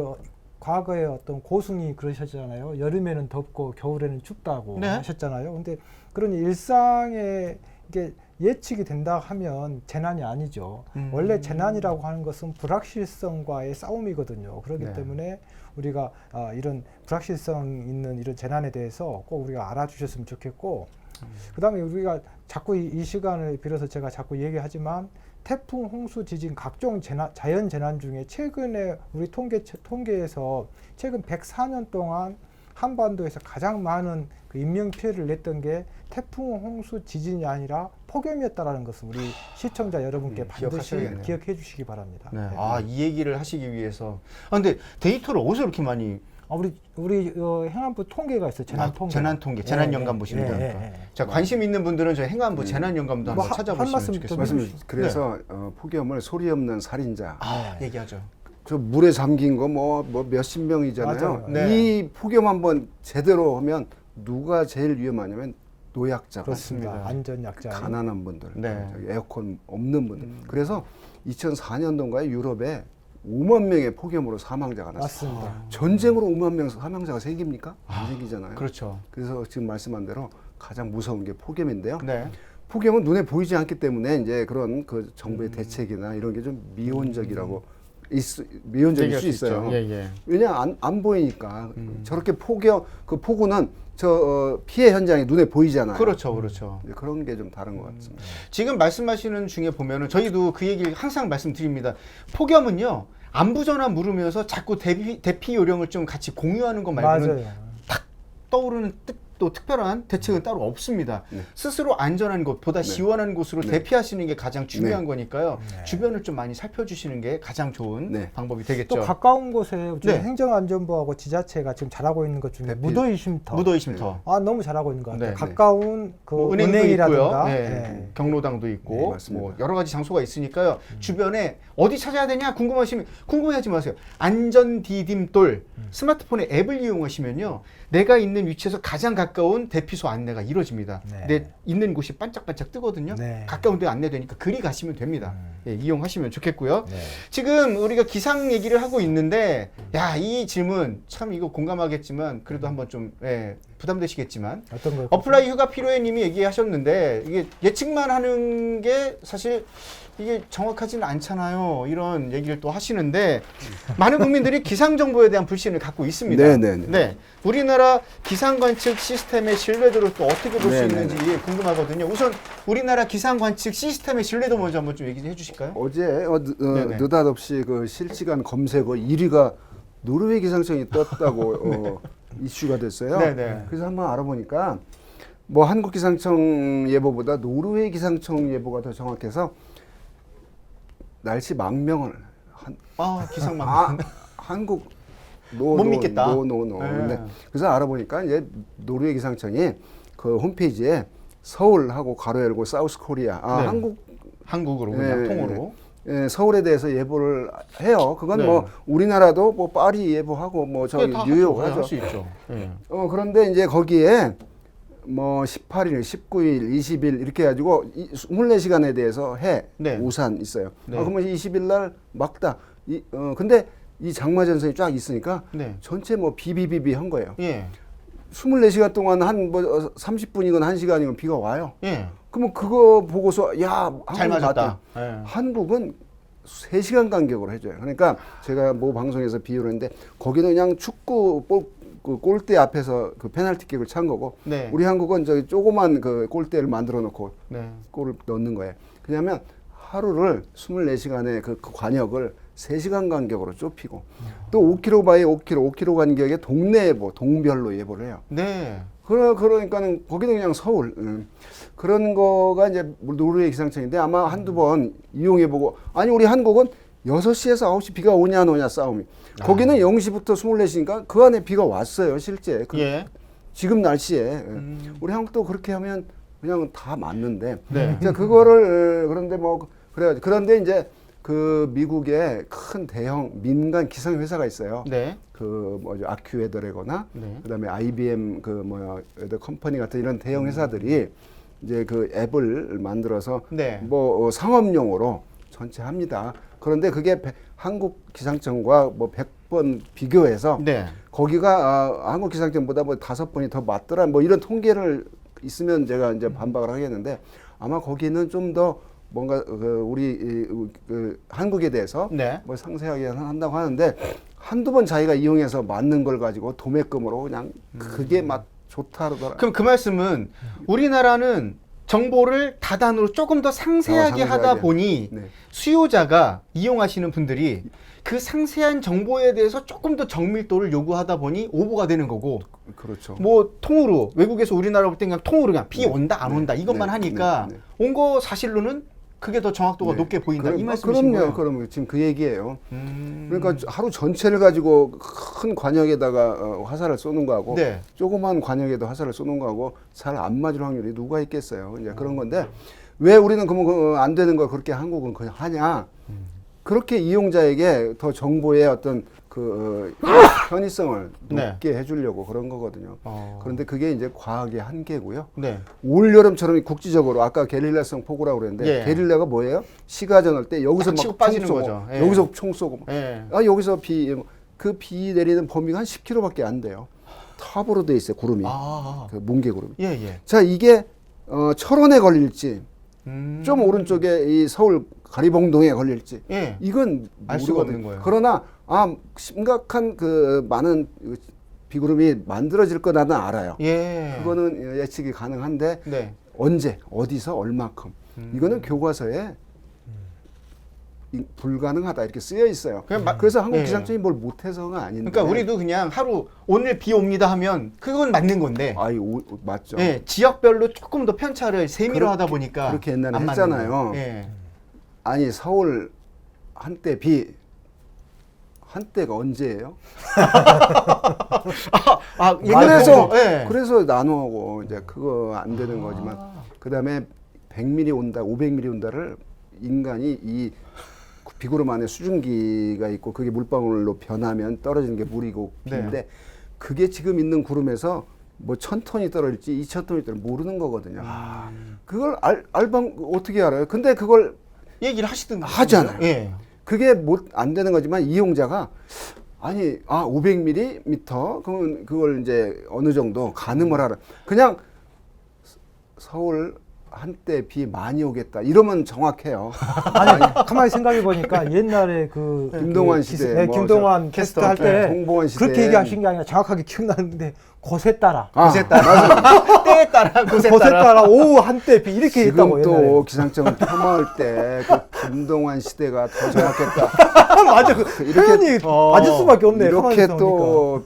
[SPEAKER 2] 과거에 어떤 고승이 그러셨잖아요. 여름에는 덥고 겨울에는 춥다고 하셨잖아요. 근데 그런 일상에 이게 예측이 된다 하면 재난이 아니죠. 원래 재난이라고 하는 것은 불확실성과의 싸움이거든요. 그렇기 때문에 우리가 이런 불확실성 있는 이런 재난에 대해서 꼭 우리가 알아주셨으면 좋겠고, 그다음에 우리가 자꾸 이 시간을 빌어서 제가 자꾸 얘기하지만 태풍, 홍수, 지진 각종 자연 재난 중에 최근에 우리 통계에서 최근 104년 동안 한반도에서 가장 많은 그 인명 피해를 냈던 게 태풍, 홍수, 지진이 아니라 폭염이었다라는 것을 우리 시청자 여러분께 반드시
[SPEAKER 1] 기억하셔야겠네요.
[SPEAKER 2] 기억해 주시기 바랍니다.
[SPEAKER 1] 네.
[SPEAKER 2] 네.
[SPEAKER 1] 아, 이 얘기를 하시기 위해서. 근데 데이터를 어디서 이렇게 많이
[SPEAKER 2] 우리 행안부 통계가 있어요. 재난 통계.
[SPEAKER 1] 재난 통계, 재난 연감 보시면 되니까. 자, 관심 있는 분들은 저희 행안부 재난 연감도
[SPEAKER 2] 뭐
[SPEAKER 1] 한번
[SPEAKER 2] 한
[SPEAKER 1] 찾아보시면
[SPEAKER 2] 말씀
[SPEAKER 1] 좋겠습니다.
[SPEAKER 3] 그래서 폭염을 소리 없는 살인자.
[SPEAKER 1] 얘기하죠.
[SPEAKER 3] 저 물에 잠긴 거 뭐 몇십 명이잖아요.
[SPEAKER 2] 맞아요.
[SPEAKER 1] 네.
[SPEAKER 3] 이 폭염 한번 제대로 하면 누가 제일 위험하냐면 노약자,
[SPEAKER 2] 그렇습니다.
[SPEAKER 1] 맞습니다.
[SPEAKER 2] 안전 약자.
[SPEAKER 3] 가난한 분들,
[SPEAKER 1] 네.
[SPEAKER 3] 저기 에어컨 없는 분들. 그래서 2004년도인가에 유럽에 5만 명의 폭염으로 사망자가 났어요.
[SPEAKER 2] 맞습니다.
[SPEAKER 3] 전쟁으로 5만 명 사망자가 생깁니까? 안 생기잖아요.
[SPEAKER 1] 그렇죠.
[SPEAKER 3] 그래서 지금 말씀한 대로 가장 무서운 게 폭염인데요.
[SPEAKER 1] 네.
[SPEAKER 3] 폭염은 눈에 보이지 않기 때문에 이제 그런 그 정부의 대책이나 이런 게 좀 미온적이라고 미온적일
[SPEAKER 1] 얘기할
[SPEAKER 3] 수 있어요.
[SPEAKER 1] 있죠. 예, 예.
[SPEAKER 3] 왜냐 안 보이니까 저렇게 그 폭우는 피해 현장이 눈에 보이잖아요.
[SPEAKER 1] 그렇죠, 그렇죠.
[SPEAKER 3] 이제 그런 게 좀 다른 것 같습니다.
[SPEAKER 1] 지금 말씀하시는 중에 보면은 저희도 그 얘기를 항상 말씀드립니다. 폭염은요, 안부전화 물으면서 자꾸 대피 요령을 좀 같이 공유하는 것 말고는
[SPEAKER 2] 맞아요.
[SPEAKER 1] 떠오르는 또 특별한 대책은 따로 없습니다.
[SPEAKER 3] 네.
[SPEAKER 1] 스스로 안전한 곳, 보다 시원한 곳으로
[SPEAKER 3] 네.
[SPEAKER 1] 대피하시는 게 가장 중요한
[SPEAKER 3] 네.
[SPEAKER 1] 거니까요.
[SPEAKER 2] 네.
[SPEAKER 1] 주변을 좀 많이 살펴주시는 게 가장 좋은
[SPEAKER 3] 네.
[SPEAKER 1] 방법이 되겠죠.
[SPEAKER 2] 또 가까운 곳에
[SPEAKER 1] 네.
[SPEAKER 2] 행정안전부하고 지자체가 지금 잘하고 있는 것 중에
[SPEAKER 3] 대피.
[SPEAKER 2] 무더위 쉼터.
[SPEAKER 1] 무더위 쉼터.
[SPEAKER 2] 너무 잘하고 있는 것 같아요.
[SPEAKER 1] 네.
[SPEAKER 2] 가까운 그
[SPEAKER 1] 뭐 은행도
[SPEAKER 2] 은행이라든가
[SPEAKER 1] 있고요. 네.
[SPEAKER 2] 네.
[SPEAKER 1] 경로당도
[SPEAKER 3] 네,
[SPEAKER 1] 있고
[SPEAKER 3] 맞습니다.
[SPEAKER 1] 뭐 여러 가지 장소가 있으니까요. 주변에 어디 찾아야 되냐 궁금하시면 궁금해하지 마세요. 안전 디딤돌 스마트폰의 앱을 이용하시면요. 내가 있는 위치에서 가장 가까운 대피소 안내가 이루어집니다.
[SPEAKER 2] 네.
[SPEAKER 1] 내 있는 곳이 반짝반짝 뜨거든요.
[SPEAKER 2] 네.
[SPEAKER 1] 가까운 데 안내되니까 그리 가시면 됩니다. 예, 이용하시면 좋겠고요.
[SPEAKER 2] 네.
[SPEAKER 1] 지금 우리가 기상 얘기를 하고 있는데 야, 이 질문 참 이거 공감하겠지만 그래도 한번 좀 부담되시겠지만
[SPEAKER 2] 어떤 걸
[SPEAKER 1] 어플라이 휴가 필요해 님이 얘기하셨는데 이게 예측만 하는 게 사실 이게 정확하지는 않잖아요. 이런 얘기를 또 하시는데 많은 국민들이 기상 정보에 대한 불신을 갖고 있습니다.
[SPEAKER 3] 네네네.
[SPEAKER 1] 네. 우리나라 기상 관측 시스템의 신뢰도를 또 어떻게 볼 수
[SPEAKER 3] 네네네.
[SPEAKER 1] 있는지 궁금하거든요. 우선 우리나라 기상 관측 시스템의 신뢰도 먼저 한번 좀 얘기 좀 해주실까요?
[SPEAKER 3] 어제
[SPEAKER 1] 네네.
[SPEAKER 3] 느닷없이 그 실시간 검색어 1위가 노르웨이 기상청이 떴다고 이슈가 됐어요.
[SPEAKER 1] 네네.
[SPEAKER 3] 그래서 한번 알아보니까 뭐 한국 기상청 예보보다 노르웨이 기상청 예보가 더 정확해서 날씨 망명을
[SPEAKER 1] 기상망.
[SPEAKER 3] 한국
[SPEAKER 1] 못 믿겠다.
[SPEAKER 3] 네.
[SPEAKER 1] 네.
[SPEAKER 3] 그래서 알아보니까 이제 노르웨이 기상청이 그 홈페이지에 서울하고 가로 열고 사우스 코리아
[SPEAKER 1] 네. 한국으로 그냥
[SPEAKER 3] 네,
[SPEAKER 1] 통으로.
[SPEAKER 3] 예, 서울에 대해서 예보를 해요. 그건
[SPEAKER 1] 네.
[SPEAKER 3] 뭐 우리나라도 뭐 파리 예보하고 뭐 저기 뉴욕 하죠.
[SPEAKER 1] 할수 있죠. 네.
[SPEAKER 3] 그런데 이제 거기에 뭐 18일, 19일, 20일 이렇게 해가지고 24시간에 대해서
[SPEAKER 1] 네.
[SPEAKER 3] 우산 있어요.
[SPEAKER 1] 네.
[SPEAKER 3] 그러면 20일 날 막다. 근데 이 장마 전선이 쫙 있으니까
[SPEAKER 1] 네.
[SPEAKER 3] 전체 뭐 비비비비 한 거예요.
[SPEAKER 1] 예.
[SPEAKER 3] 24시간 동안 한 뭐 30분이건 1시간이건 비가 와요.
[SPEAKER 1] 예.
[SPEAKER 3] 그러면 그거 보고서 야,
[SPEAKER 1] 잘
[SPEAKER 3] 한국
[SPEAKER 1] 맞았다.
[SPEAKER 3] 맞다.
[SPEAKER 1] 예.
[SPEAKER 3] 한국은 3시간 간격으로 해줘요. 그러니까 제가 모 방송에서 비유를 했는데 거기는 그냥 축구 그 골대 앞에서 그 페널티킥을 찬 거고
[SPEAKER 1] 네.
[SPEAKER 3] 우리 한국은 저기 조그만 그 골대를 만들어 놓고
[SPEAKER 1] 네.
[SPEAKER 3] 골을 넣는 거예요. 왜냐하면 하루를 24시간의 그 관역을 3시간 간격으로 좁히고 또 5km 바이 5km 간격의 동네 예보, 동별로 예보를 해요.
[SPEAKER 1] 네.
[SPEAKER 3] 그러니까는 거기는 그냥 서울 그런 거가 이제 노르웨이 기상청인데 아마 한두 번 이용해보고 아니 우리 한국은 6시에서 9시 비가 오냐 안 오냐 싸움이 거기는 0시부터 24시니까 그 안에 비가 왔어요 실제
[SPEAKER 1] 예.
[SPEAKER 3] 지금 날씨에 우리 한국도 그렇게 하면 그냥 다 맞는데
[SPEAKER 1] 네.
[SPEAKER 3] 자 그거를 그런데 뭐 그래가지고 그런데 이제 그 미국의 큰 대형 민간 기상 회사가 있어요.
[SPEAKER 1] 네.
[SPEAKER 3] 그 뭐죠 아큐웨더래거나
[SPEAKER 1] 네.
[SPEAKER 3] 그다음에 IBM 그 웨더 컴퍼니 같은 이런 대형 회사들이 이제 그 앱을 만들어서
[SPEAKER 1] 네.
[SPEAKER 3] 뭐 상업용으로 전체 합니다. 그런데 그게 한국 기상청과 뭐 100번 비교해서
[SPEAKER 1] 네.
[SPEAKER 3] 거기가 한국 기상청보다 뭐 5번이 더 맞더라. 뭐 이런 통계를 있으면 제가 이제 반박을 하겠는데 아마 거기는 좀 더 뭔가 우리 그 한국에 대해서
[SPEAKER 1] 네.
[SPEAKER 3] 뭐 상세하게 한다고 하는데 한두 번 자기가 이용해서 맞는 걸 가지고 도매금으로 그냥 그게 좋다 그러더라.
[SPEAKER 1] 그럼 그 말씀은 우리나라는 정보를 다단으로 조금 더 상세하게 하다
[SPEAKER 3] 상세하게.
[SPEAKER 1] 보니
[SPEAKER 3] 네.
[SPEAKER 1] 수요자가 이용하시는 분들이 그 상세한 정보에 대해서 조금 더 정밀도를 요구하다 보니 오보가 되는 거고
[SPEAKER 3] 그렇죠.
[SPEAKER 1] 뭐 통으로 외국에서 우리나라 볼 때 그냥 통으로 그냥 비 온다 안
[SPEAKER 3] 네.
[SPEAKER 1] 온다 이것만
[SPEAKER 3] 네.
[SPEAKER 1] 하니까
[SPEAKER 3] 네.
[SPEAKER 1] 온 거 사실로는 그게 더 정확도가
[SPEAKER 3] 네.
[SPEAKER 1] 높게 보인다 이 말씀이신
[SPEAKER 3] 그럼요.
[SPEAKER 1] 거예요?
[SPEAKER 3] 그럼 지금 그 얘기예요. 그러니까 하루 전체를 가지고 큰 관역에다가 화살을 쏘는 거하고
[SPEAKER 1] 네.
[SPEAKER 3] 조그만 관역에도 화살을 쏘는 거하고 잘 안 맞을 확률이 누가 있겠어요. 이제 그런 건데 왜 우리는 그러면 안 되는 거 그렇게 한국은 그냥 하냐? 그렇게 이용자에게 더 정보의 어떤 그 편의성을
[SPEAKER 1] 네.
[SPEAKER 3] 높게 해주려고 그런 거거든요. 그런데 그게 이제 과학의 한계고요.
[SPEAKER 1] 네.
[SPEAKER 3] 올 여름처럼 국지적으로 아까 게릴라성 폭우라고 그랬는데
[SPEAKER 1] 예.
[SPEAKER 3] 게릴라가 뭐예요? 시가전할 때 여기서
[SPEAKER 1] 딱 치고
[SPEAKER 3] 막
[SPEAKER 1] 빠지는
[SPEAKER 3] 총 쏘고
[SPEAKER 1] 거죠. 예.
[SPEAKER 3] 여기서 총 쏘고
[SPEAKER 1] 예.
[SPEAKER 3] 아 여기서 그 비 내리는 범위가 한 10km밖에 안 돼요. 탑으로 돼 있어요 구름이.
[SPEAKER 1] 아.
[SPEAKER 3] 그 뭉게 구름이.
[SPEAKER 1] 예, 예.
[SPEAKER 3] 자 이게 철원에 걸릴지 좀
[SPEAKER 1] 음.
[SPEAKER 3] 오른쪽에 이 서울 가리봉동에 걸릴지
[SPEAKER 1] 예.
[SPEAKER 3] 이건
[SPEAKER 1] 알 수가
[SPEAKER 3] 모르거든요.
[SPEAKER 1] 없는 거예요.
[SPEAKER 3] 그러나 심각한 그 많은 비구름이 만들어질 거 나는 알아요.
[SPEAKER 1] 예.
[SPEAKER 3] 그거는 예측이 가능한데
[SPEAKER 1] 네.
[SPEAKER 3] 언제 어디서 얼마큼 이거는 교과서에 불가능하다 이렇게 쓰여 있어요. 그래서 한국
[SPEAKER 1] 예.
[SPEAKER 3] 기상청이 뭘 못해서가 아닌데.
[SPEAKER 1] 그러니까 우리도 그냥 하루 오늘 비 옵니다 하면 그건 맞는 건데.
[SPEAKER 3] 맞죠.
[SPEAKER 1] 예, 지역별로 조금 더 편차를 세미로
[SPEAKER 3] 그렇게-
[SPEAKER 1] 하다 보니까
[SPEAKER 3] 그렇게 옛날에
[SPEAKER 1] 안 맞는
[SPEAKER 3] 했잖아요.
[SPEAKER 1] 거예요. 예.
[SPEAKER 3] 아니 서울 한때 한때가 언제예요? 그래서 나누고 이제 그거 안 되는 거지만 그다음에 100mm 온다, 500mm 온다를 인간이 이 비구름 안에 수증기가 있고 그게 물방울로 변하면 떨어지는 게 물이고 비인데
[SPEAKER 1] 네.
[SPEAKER 3] 그게 지금 있는 구름에서 뭐 1000톤이 떨어질지 2000톤이 떨어질지 모르는 거거든요. 그걸 알방 어떻게 알아요? 근데 그걸
[SPEAKER 1] 얘기를 하시든
[SPEAKER 3] 하잖아요.
[SPEAKER 1] 예.
[SPEAKER 3] 그게 안 되는 거지만 이용자가 아니 500mm 그러면 그걸 이제 어느 정도 가늠을 하라. 그냥 서울 한때 비 많이 오겠다 이러면 정확해요.
[SPEAKER 2] 아니 가만히 생각해 보니까 옛날에 그
[SPEAKER 3] 김동완 시대,
[SPEAKER 2] 네,
[SPEAKER 3] 뭐
[SPEAKER 2] 김동완 캐스터 할 때
[SPEAKER 3] 홍보원 시대
[SPEAKER 2] 그렇게 얘기하신 게 아니라 정확하게 기억나는데 곳에 따라
[SPEAKER 1] 곳에 따라 때에 따라 곳에
[SPEAKER 2] 곳에
[SPEAKER 1] 따라
[SPEAKER 2] 따라 오후 한때 비 이렇게 했다고
[SPEAKER 3] 지금 또
[SPEAKER 2] 옛날에.
[SPEAKER 3] 기상청은 폄하할 때 그 김동완 시대가 더 정확했다.
[SPEAKER 2] 맞아 그 표현이 맞을 수밖에 없네.
[SPEAKER 3] 이렇게
[SPEAKER 2] 가만히
[SPEAKER 3] 또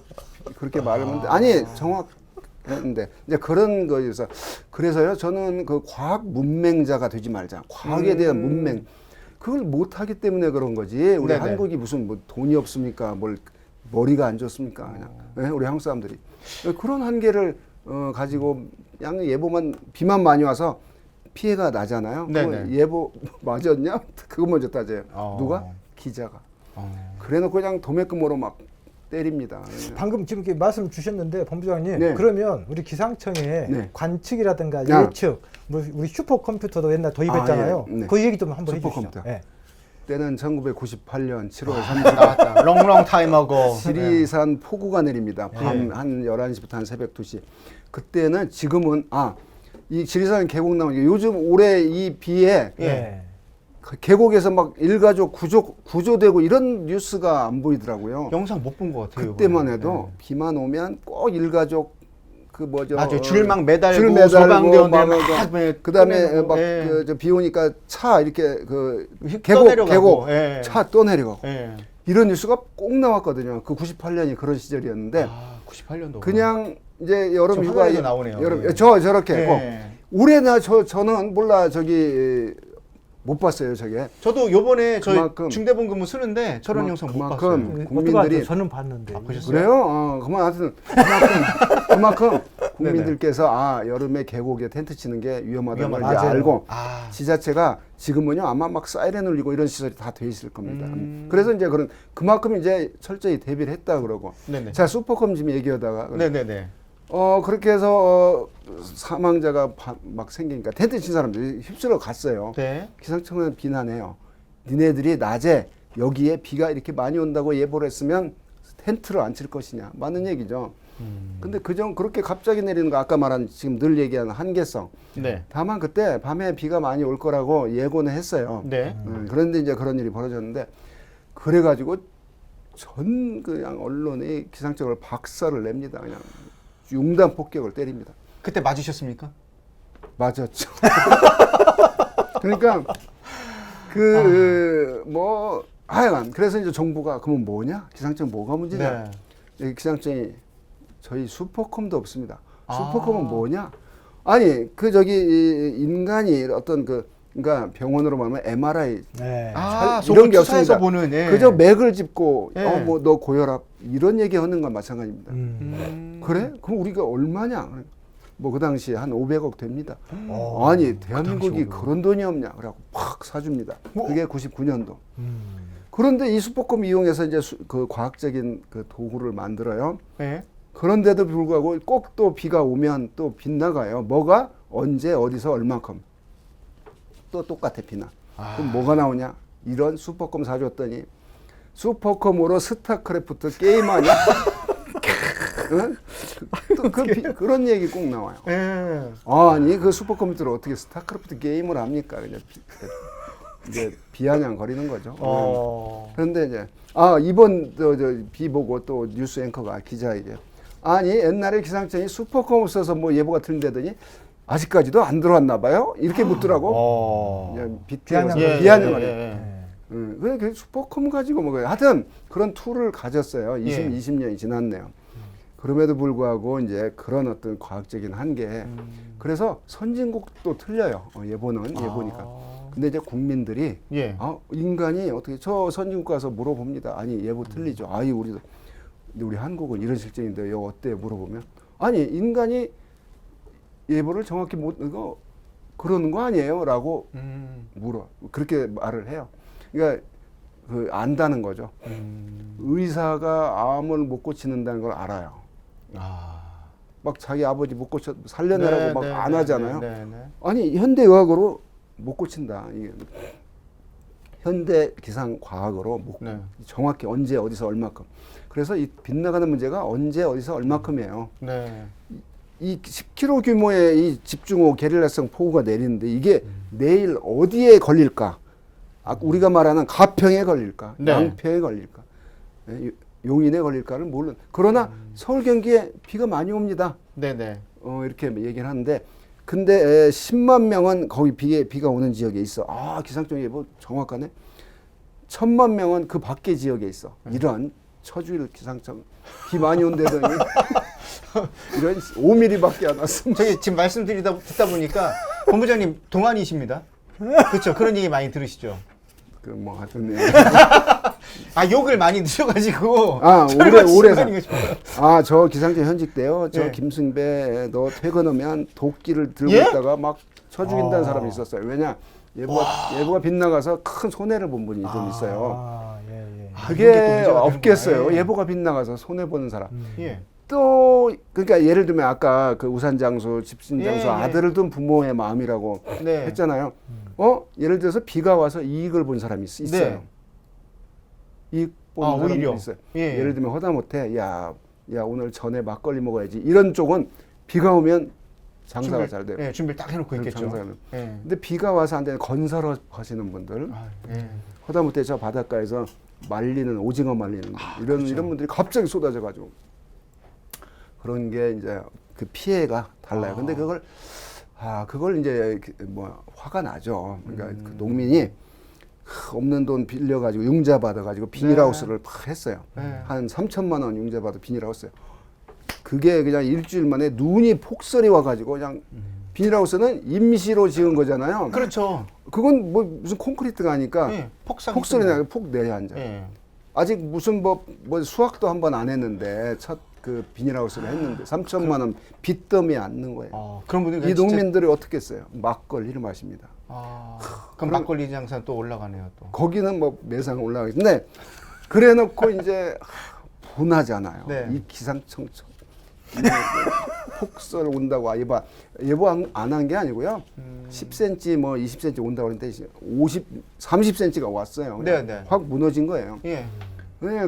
[SPEAKER 3] 그렇게 말하면 아니 정확했는데 이제 그런 거에서 그래서요 저는 그 과학 문맹자가 되지 말자. 과학에 대한 문맹 그걸 못하기 때문에 그런 거지. 우리
[SPEAKER 1] 네네.
[SPEAKER 3] 한국이 무슨 뭐 돈이 없습니까? 머리가 안 좋습니까? 그냥 네? 우리 한국 사람들이 그런 한계를 가지고 그냥 예보만 비만 많이 와서 피해가 나잖아요.
[SPEAKER 1] 네네.
[SPEAKER 3] 그거 예보 맞았냐? 그거 먼저 따져요. 누가? 기자가. 그래놓고 그냥 도매금으로 막 때립니다.
[SPEAKER 2] 방금 지금 이렇게 말씀 주셨는데 본부장님
[SPEAKER 3] 네.
[SPEAKER 2] 그러면 우리 기상청의
[SPEAKER 3] 네.
[SPEAKER 2] 관측이라든가
[SPEAKER 3] 야.
[SPEAKER 2] 예측 뭐 우리 슈퍼컴퓨터도 옛날 도입했잖아요.
[SPEAKER 3] 아, 예. 네.
[SPEAKER 2] 그 얘기 좀 한번 해주시죠.
[SPEAKER 3] 슈퍼컴퓨터.
[SPEAKER 2] 네.
[SPEAKER 3] 때는 1998년 7월 30일
[SPEAKER 1] 나왔다. 롱롱 타임하고
[SPEAKER 3] 지리산 폭우가 내립니다. 밤
[SPEAKER 2] 네.
[SPEAKER 3] 한 11시부터 한 새벽 2시. 그때는 지금은 이 지리산 계곡 나오는 게 요즘 올해 이 비에
[SPEAKER 2] 예.
[SPEAKER 3] 그 계곡에서 막 일가족 구조되고 이런 뉴스가 안 보이더라고요.
[SPEAKER 1] 영상 못 본 것 같아요.
[SPEAKER 3] 그때만
[SPEAKER 1] 이번에.
[SPEAKER 3] 해도 비만 오면 꼭 일가족
[SPEAKER 1] 맞아요. 줄막 매달고
[SPEAKER 3] 줄 매달고
[SPEAKER 1] 소방대원들
[SPEAKER 3] 막
[SPEAKER 1] 막
[SPEAKER 3] 그다음에
[SPEAKER 1] 꺼내고,
[SPEAKER 3] 막
[SPEAKER 1] 예.
[SPEAKER 3] 비 오니까 차 이렇게 그
[SPEAKER 1] 휙
[SPEAKER 3] 계곡
[SPEAKER 1] 떠내려가고, 예.
[SPEAKER 3] 차 떠내려가고
[SPEAKER 1] 예.
[SPEAKER 3] 이런 뉴스가 꼭 나왔거든요. 그 98년이 그런 시절이었는데
[SPEAKER 1] 98년도
[SPEAKER 3] 그냥 이제 여름
[SPEAKER 1] 저
[SPEAKER 3] 휴가
[SPEAKER 1] 화면에도 나오네요.
[SPEAKER 3] 여름
[SPEAKER 1] 예.
[SPEAKER 3] 저렇게
[SPEAKER 1] 예.
[SPEAKER 3] 올해나 저는 몰라 못 봤어요 저게.
[SPEAKER 1] 저도 요번에 저희
[SPEAKER 3] 그만큼-
[SPEAKER 1] 중대본 근무 쓰는데 저런 영상 못
[SPEAKER 3] 그만큼
[SPEAKER 1] 봤어요.
[SPEAKER 3] 국민들이-
[SPEAKER 2] 어떡하죠? 저는 봤는데.
[SPEAKER 1] 보셨어요?
[SPEAKER 3] 그래요? 그만큼 국민들께서 여름에 계곡에 텐트 치는 게 위험하다는 걸 이제
[SPEAKER 2] 맞아요.
[SPEAKER 3] 알고
[SPEAKER 1] 아.
[SPEAKER 3] 지자체가 지금은요 아마 막 사이렌 울리고 이런 시설이 다 돼 있을 겁니다. 그래서 이제 그만큼 이제 철저히 대비를 했다 그러고.
[SPEAKER 1] 네네.
[SPEAKER 3] 자 슈퍼컴 지금 얘기하다가
[SPEAKER 1] 네네네.
[SPEAKER 3] 그렇게 해서 사망자가 막 생기니까 텐트 친 사람들이 휩쓸어 갔어요.
[SPEAKER 1] 네.
[SPEAKER 3] 기상청은 비난해요. 니네들이 낮에 여기에 비가 이렇게 많이 온다고 예보를 했으면 텐트를 안 칠 것이냐. 맞는 얘기죠. 근데 그렇게 갑자기 내리는 거 아까 말한 지금 늘 얘기하는 한계성.
[SPEAKER 1] 네.
[SPEAKER 3] 다만 그때 밤에 비가 많이 올 거라고 예고는 했어요.
[SPEAKER 1] 네.
[SPEAKER 3] 그런데 이제 그런 일이 벌어졌는데 그래가지고 전 그냥 언론이 기상청을 박살을 냅니다. 그냥 융단 폭격을 때립니다.
[SPEAKER 1] 그때 맞으셨습니까?
[SPEAKER 3] 맞았죠. 그러니까 하여간 그래서 이제 정부가 그러면 뭐냐? 기상청 뭐가 문제냐? 이 기상청이 저희 슈퍼컴도 없습니다. 슈퍼컴은 뭐냐? 아니 인간이 어떤 그러니까 병원으로 말하면 MRI 이런 게 없습니다.
[SPEAKER 1] 보는,
[SPEAKER 3] 그저 맥을 짚고
[SPEAKER 1] 예.
[SPEAKER 3] 너 고혈압 이런 얘기 하는 건 마찬가지입니다. 그래? 그럼 우리가 얼마냐? 뭐 그 당시에 한 500억 됩니다. 아니 대한민국이 그런 돈이 없냐? 그래갖고 팍 사줍니다. 그게 99년도. 그런데 이 슈퍼컴 이용해서 이제 그 과학적인 그 도구를 만들어요.
[SPEAKER 1] 네.
[SPEAKER 3] 그런데도 불구하고 꼭 또 비가 오면 또 빗나가요. 뭐가 언제 어디서 얼만큼 또 똑같아 비나. 그럼 뭐가 나오냐? 이런 슈퍼컴 사줬더니 슈퍼컴으로 스타크래프트 게임하냐? 응? 그런 얘기 꼭 나와요. 아니 그 슈퍼컴퓨터를 어떻게 스타크래프트 게임을 합니까? 그냥 이제 비아냥거리는 거죠. 그런데 이제 이번 비 보고 또 뉴스 앵커가 기자에게 아니 옛날에 기상청이 슈퍼컴 써서 뭐 예보가 틀린다더니 아직까지도 안 들어왔나 봐요. 이렇게 묻더라고. 비아냥거리. 그 슈퍼컴 가지고 뭐 하여튼 그런 툴을 가졌어요. 20년이 지났네요. 그럼에도 불구하고 이제 그런 어떤 과학적인 한계. 그래서 선진국도 틀려요. 예보니까. 근데 이제 국민들이 인간이 어떻게 저 선진국 가서 물어봅니다. 아니 예보 틀리죠. 우리 한국은 이런 실정인데 이거 어때 물어보면 아니 인간이 예보를 정확히 그러는 거 아니에요?라고 물어. 그렇게 말을 해요. 그러니까 안다는 거죠. 의사가 암을 못 고치는다는 걸 알아요. 막 자기 아버지 못 고쳐 살려내라고 막 안 하잖아요. 아니 현대의학으로 못 고친다. 현대 기상 과학으로 정확히 언제 어디서 얼마큼. 그래서 이 빗나가는 문제가 언제 어디서 얼마큼이에요. 이 10km 규모의 이 집중호우 게릴라성 폭우가 내리는데 이게 내일 어디에 걸릴까? 우리가 말하는 가평에 걸릴까? 양평에 걸릴까? 용인에 걸릴까를 모르는. 그러나 서울 경기에 비가 많이 옵니다. 이렇게 얘기를 하는데 근데 10만 명은 거기 비가 오는 지역에 있어. 기상청 예보 정확하네. 1000만 명은 그 밖의 지역에 있어. 이런 처주일 기상청 비 많이 온다더니 이런 5mm밖에 안 왔습니다.
[SPEAKER 1] 저기 지금 듣다 보니까 본부장님 동안이십니다. 그렇죠. 그런 얘기 많이 들으시죠.
[SPEAKER 3] 하여튼
[SPEAKER 1] 욕을 많이 드셔가지고
[SPEAKER 3] 올해 저 기상청 현직 때요. 저 김승배 너 퇴근하면 도끼를 들고 있다가 막 쳐 죽인다는 사람이 있었어요. 왜냐 예보가 빗나가서 큰 손해를 본 분이 좀 있어요. 그게 없겠어요. 예보가 빗나가서 손해 보는 사람. 또 그러니까 예를 들면 아까 그 우산장수, 집신장수 아들을 둔 부모의 마음이라고 했잖아요. 예를 들어서 비가 와서 이익을 본 사람이 있어요. 이익 보는 사람이 있어요. 예를 들면 허다못해 야 오늘 전에 막걸리 먹어야지. 이런 쪽은 비가 오면 장사가 잘 돼요.
[SPEAKER 1] 준비를 딱 해놓고 있겠죠.
[SPEAKER 3] 근데 비가 와서 안 되는 건설업 하시는 분들 허다못해 저 바닷가에서 말리는 오징어 말리는 이런 분들이 갑자기 쏟아져가지고 그런 게 이제 그 피해가 달라요. 근데 그걸 이제 화가 나죠. 그러니까 그 농민이 없는 돈 빌려가지고 융자 받아가지고 비닐하우스를 막 했어요. 한 3천만 원 융자 받아 비닐하우스요. 그게 그냥 일주일 만에 눈이 폭설이 와가지고 그냥 비닐하우스는 임시로 지은 거잖아요.
[SPEAKER 1] 그렇죠.
[SPEAKER 3] 그건 무슨 콘크리트가 아니까 폭설이 나고 폭 내려앉아. 아직 무슨 수학도 한 번 안 했는데 첫 그 비닐하우스를 했는데 3천만 원 빚더미에 앉는 거예요.
[SPEAKER 1] 그런 분들이
[SPEAKER 3] 이 농민들이 어떻게 했어요? 막걸리를 마십니다.
[SPEAKER 1] 그럼 막걸리 장사 또 올라가네요. 또
[SPEAKER 3] 거기는 매상 올라가겠는데 그래놓고 이제 분하잖아요. 이 기상청 폭설 온다고 예보 안 한 게 아니고요. 10cm 20cm 온다고 그랬는데 30cm가 왔어요. 확 무너진 거예요.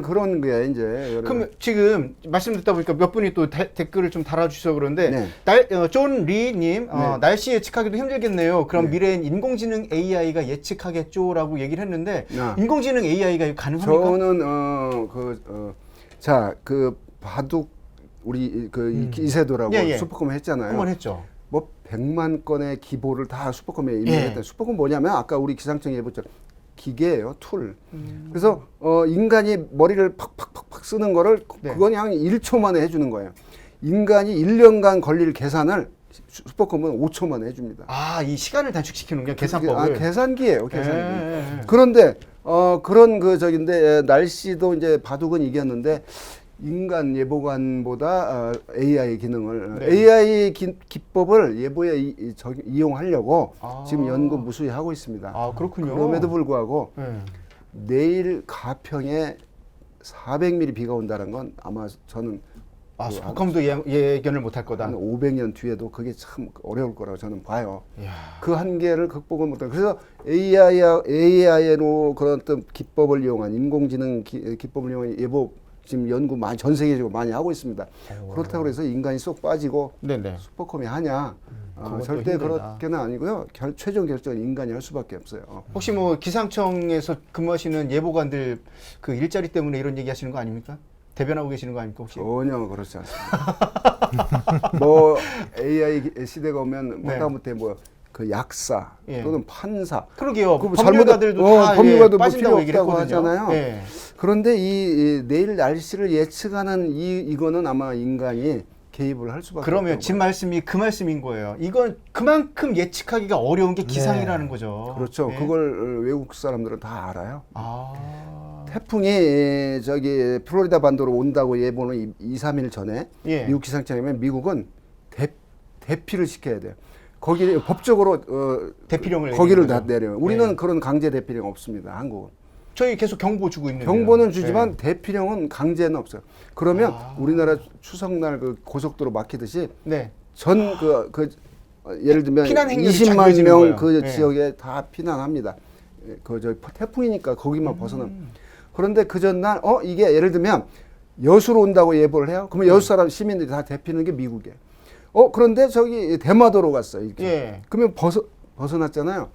[SPEAKER 3] 그런 게 이제.
[SPEAKER 1] 그럼 지금 말씀 듣다 보니까 몇 분이 또 댓글을 좀 달아주셔서 그런데 존 리님 날씨 예측하기도 힘들겠네요. 그럼 미래엔 인공지능 AI가 예측하겠죠라고 얘기를 했는데 인공지능 AI가 가능합니까?
[SPEAKER 3] 저는 바둑 우리 이세돌하고 슈퍼컴 했잖아요.
[SPEAKER 1] 한번 했죠.
[SPEAKER 3] 100만 건의 기보를 다 슈퍼컴에 입력했다. 슈퍼컴 뭐냐면 아까 우리 기상청 예보처럼 기계예요, 툴. 그래서 인간이 머리를 팍팍팍팍 쓰는 거를 그건 그냥 1초 만에 해주는 거예요. 인간이 1년간 걸릴 계산을 슈퍼컴은 5초 만에 해줍니다.
[SPEAKER 1] 아, 이 시간을 단축시키는 게 계산법을.
[SPEAKER 3] 계산기예요, 계산기. 그런데 그런 저긴데 날씨도 이제 바둑은 이겼는데 인간 예보관보다 AI 기능을 AI 기법을 예보에 이용하려고 지금 연구 무수히 하고 있습니다.
[SPEAKER 1] 아, 그렇군요.
[SPEAKER 3] 그럼에도 불구하고 내일 가평에 400mm 비가 온다는 건 아마 저는
[SPEAKER 1] 슈퍼컴도 예견을 못할 거다.
[SPEAKER 3] 한 500년 뒤에도 그게 참 어려울 거라고 저는 봐요.
[SPEAKER 1] 이야.
[SPEAKER 3] 그 한계를 극복을 못하고 그래서 AI로 그런 어떤 기법을 이용한 인공지능 기법을 이용한 예보 지금 연구 많이 전 세계적으로 많이 하고 있습니다. 그렇다고 해서 인간이 쏙 빠지고 슈퍼컴이 하냐? 절대
[SPEAKER 1] 힘들다.
[SPEAKER 3] 그렇게는 아니고요. 최종 결정은 인간이 할 수밖에 없어요.
[SPEAKER 1] 혹시 뭐 기상청에서 근무하시는 예보관들 그 일자리 때문에 이런 얘기 하시는 거 아닙니까? 대변하고 계시는 거 아닙니까 혹시?
[SPEAKER 3] 전혀 그렇지 않습니다. 뭐 AI 시대가 오면 하다못해 그 약사 또는 판사.
[SPEAKER 1] 그러게요.
[SPEAKER 3] 그
[SPEAKER 1] 법률가들도 다
[SPEAKER 3] 법률가도
[SPEAKER 1] 빠진다고
[SPEAKER 3] 필요
[SPEAKER 1] 얘기를
[SPEAKER 3] 없다고
[SPEAKER 1] 했거든요.
[SPEAKER 3] 하잖아요. 그런데 이 내일 날씨를 예측하는 이거는 아마 인간이 개입을 할 수밖에 없어요.
[SPEAKER 1] 그러면 진 말씀이 그 말씀인 거예요. 이건 그만큼 예측하기가 어려운 게 기상이라는 거죠.
[SPEAKER 3] 그렇죠. 그걸 외국 사람들은 다 알아요.
[SPEAKER 1] 아.
[SPEAKER 3] 태풍이 저기 플로리다 반도로 온다고 예보는 2-3일 전에 미국 기상청이면 미국은 대피를 시켜야 돼요. 거기 법적으로
[SPEAKER 1] 대피령을
[SPEAKER 3] 거기를 다 내려요. 우리는 그런 강제 대피령 없습니다. 한국은.
[SPEAKER 1] 저희 계속 경보 주고 있는데.
[SPEAKER 3] 경보는 주지만 대피령은 강제는 없어요. 그러면 우리나라 추석날 그 고속도로 막히듯이 전 예를 들면
[SPEAKER 1] 피난 행렬이
[SPEAKER 3] 20만 명 그
[SPEAKER 1] 거예요.
[SPEAKER 3] 지역에 다 피난합니다. 저 태풍이니까 거기만 벗어나면. 그런데 그 전날 이게 예를 들면 여수로 온다고 예보를 해요. 그러면 여수 사람 시민들이 다 대피는 게 미국이에요. 그런데 저기 대마도로 갔어요. 이렇게. 그러면 벗어났잖아요.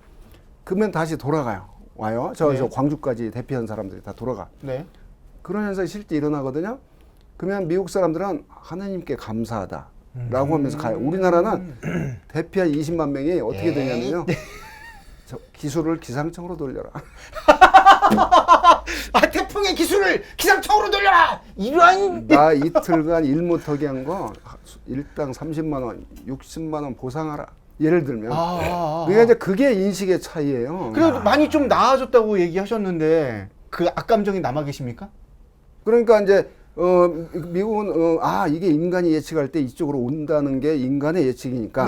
[SPEAKER 3] 그러면 다시 돌아가요. 와요. 저 광주까지 대피한 사람들이 다 돌아가. 그런 현상이 실제 일어나거든요. 그러면 미국 사람들은 하나님께 감사하다라고 하면서 가요. 우리나라는 대피한 20만 명이 어떻게 되냐면요. 저 기술을 기상청으로 돌려라.
[SPEAKER 1] 태풍의 기술을 기상청으로 돌려라. 이런.
[SPEAKER 3] 나 이틀간 일 못하게 한 거 일당 30만 원, 60만 원 보상하라. 예를 들면. 그러니까 이제 그게 인식의 차이예요.
[SPEAKER 1] 그래도 많이 좀 나아졌다고 얘기하셨는데 그 악감정이 남아 계십니까?
[SPEAKER 3] 그러니까 이제 미국은 이게 인간이 예측할 때 이쪽으로 온다는 게 인간의 예측이니까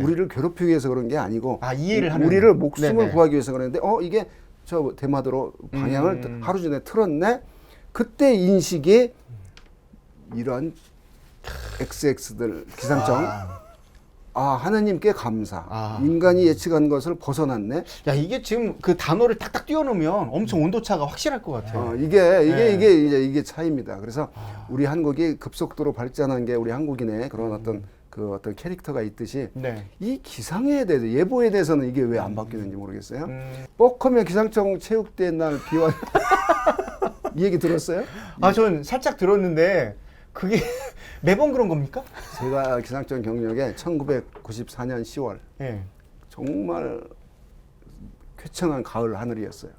[SPEAKER 3] 우리를 괴롭히기 위해서 그런 게 아니고
[SPEAKER 1] 이해를 하는.
[SPEAKER 3] 우리를 목숨을 구하기 위해서 그러는데 이게 저 대마도로 방향을 하루 전에 틀었네. 그때 인식이 이런 XX들 기상청 하나님께 감사. 인간이 예측한 것을 벗어났네.
[SPEAKER 1] 야, 이게 지금 그 단어를 탁탁 띄워놓으면 엄청 온도차가 확실할 것 같아요.
[SPEAKER 3] 이게 차이입니다. 그래서 우리 한국이 급속도로 발전한 게 우리 한국인의 그런 어떤 캐릭터가 있듯이 이 기상에 대해서 예보에 대해서는 이게 왜 안 바뀌는지 모르겠어요. 뻑하면 기상청 체육대회 날 비와 이 얘기 들었어요?
[SPEAKER 1] 전 살짝 들었는데 그게 매번 그런 겁니까?
[SPEAKER 3] 제가 기상청 경력에 1994년 10월 정말 쾌청한 가을 하늘이었어요.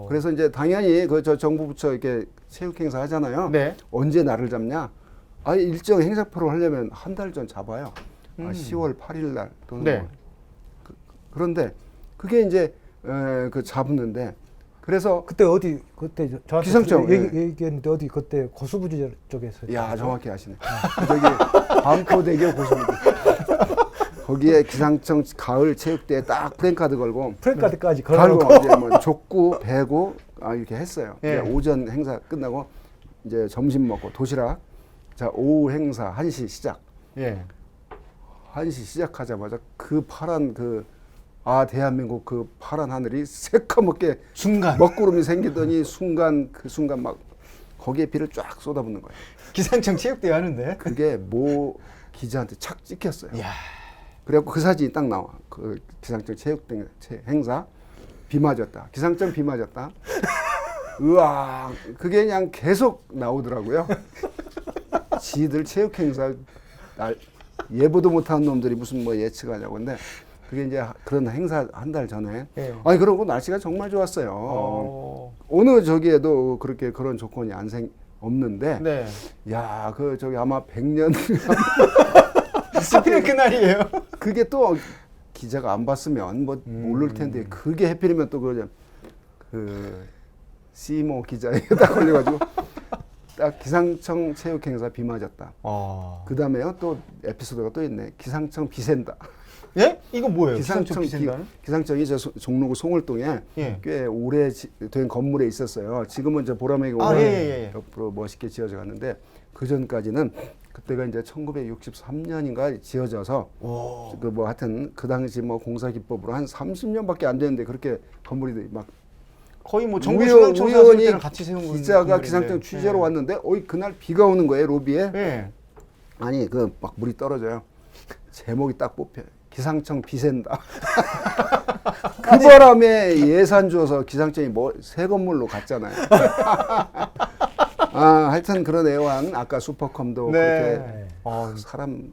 [SPEAKER 3] 그래서 이제 당연히 저 정부 부처 이렇게 체육 행사 하잖아요. 언제 날을 잡냐? 일정 행사표를 하려면 한 달 전 잡아요. 10월 8일 날 또는 그런데 그게 이제 잡는데 그래서
[SPEAKER 2] 그때 저한테
[SPEAKER 3] 기상청
[SPEAKER 2] 얘기했는데 어디 그때 고수부지 쪽에서.
[SPEAKER 3] 야, 정확히 아시네. 저기 반포대교 고수부지. 거기에 기상청 가을 체육대회 딱 프랜카드 걸고
[SPEAKER 2] 프랜카드까지
[SPEAKER 3] 걸고 이제 뭐 족구, 배구 이렇게 했어요. 오전 행사 끝나고 이제 점심 먹고 도시락. 자, 오후 행사 1시 시작. 1시 시작하자마자 그 파란 대한민국 그 파란 하늘이 새까맣게
[SPEAKER 1] 순간
[SPEAKER 3] 먹구름이 생기더니 그 순간 막 거기에 비를 쫙 쏟아붓는 거예요.
[SPEAKER 1] 기상청 체육대회 하는데
[SPEAKER 3] 그게 기자한테 착 찍혔어요. 그래갖고 그 사진이 딱 나와. 그 기상청 체육대회 행사 비 맞았다. 기상청 비 맞았다. 으아, 그게 그냥 계속 나오더라고요. 지들 체육 행사 예보도 못한 놈들이 무슨 뭐 예측하냐고. 근데 그게 이제 그런 행사 한 달 전에.
[SPEAKER 2] 예.
[SPEAKER 3] 아니 그러고 날씨가 정말 좋았어요. 어느 저기에도 그렇게 그런 조건이 없는데.
[SPEAKER 1] 네.
[SPEAKER 3] 야, 그 저기 아마 100년
[SPEAKER 1] 하필 그날이에요.
[SPEAKER 3] 그게 또 기자가 안 봤으면 뭐 모를 텐데 그게 해필이면 또 그 시모 기자에 딱 걸려가지고 딱 기상청 체육 행사 비 맞았다. 그 다음에요 또 에피소드가 또 있네. 기상청 비 샌다.
[SPEAKER 1] 예? 이거 뭐예요? 기상청 비센다는?
[SPEAKER 3] 기상청이 저 종로구 송월동에
[SPEAKER 1] 예.
[SPEAKER 3] 꽤 오래된 건물에 있었어요. 지금은 저 보라매가
[SPEAKER 1] 아,
[SPEAKER 3] 오래
[SPEAKER 1] 예.
[SPEAKER 3] 옆으로 멋있게 지어져 갔는데 그 전까지는 그때가 이제 1963년인가 지어져서 그 뭐 하여튼 그 당시 뭐 공사 기법으로 한 30년밖에 안 됐는데 그렇게 건물이 막
[SPEAKER 1] 거의 뭐 정부 중앙청사 세울 때랑 같이 세운
[SPEAKER 3] 기자가
[SPEAKER 1] 건물인데.
[SPEAKER 3] 기상청 취재로 왔는데 그날 비가 오는 거예요 로비에.
[SPEAKER 1] 예.
[SPEAKER 3] 아니 그 막 물이 떨어져요. 제목이 딱 뽑혀요. 기상청 비 샌다. 그 바람에 예산 줘서 기상청이 새 건물로 갔잖아요. 하여튼 그런 애완 아까 슈퍼컴도
[SPEAKER 1] 네.
[SPEAKER 3] 그렇게 사람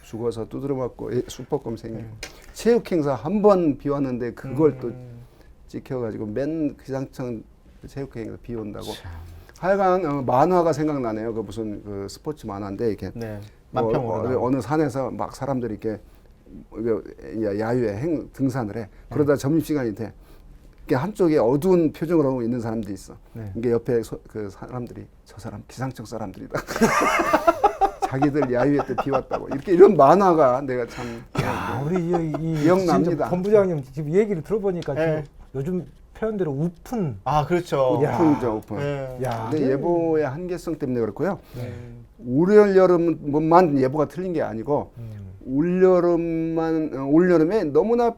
[SPEAKER 3] 죽어서 두드려 맞고 슈퍼컴 생기고 체육 행사 한 번 비 왔는데 그걸 또 찍혀가지고 맨 기상청 체육 행사 비 온다고. 하여간 만화가 생각나네요. 그 무슨 그 스포츠 만화인데 이렇게
[SPEAKER 1] 네. 만평으로
[SPEAKER 3] 어느 산에서 막 사람들이 이렇게 야유에 등산을 해. 그러다 점심시간이 돼. 이게 한쪽에 어두운 표정을 하고 있는 사람들이 있어.
[SPEAKER 1] 네.
[SPEAKER 3] 이게 옆에 그 사람들이 저 사람 기상청 사람들이다. 자기들 야유회 때 비 왔다고. 이런 만화가 내가 참
[SPEAKER 2] 우리 이
[SPEAKER 3] 기억납니다.
[SPEAKER 2] 본부장님 지금 얘기를 들어보니까
[SPEAKER 1] 네.
[SPEAKER 2] 지금 요즘 표현대로 우픈.
[SPEAKER 1] 그렇죠.
[SPEAKER 3] 오픈이죠, 오픈.
[SPEAKER 1] 네.
[SPEAKER 2] 야,
[SPEAKER 3] 근데 예보의 한계성 때문에 그렇고요.
[SPEAKER 1] 네.
[SPEAKER 3] 올 여름만 예보가 틀린 게 아니고 올 여름에 너무나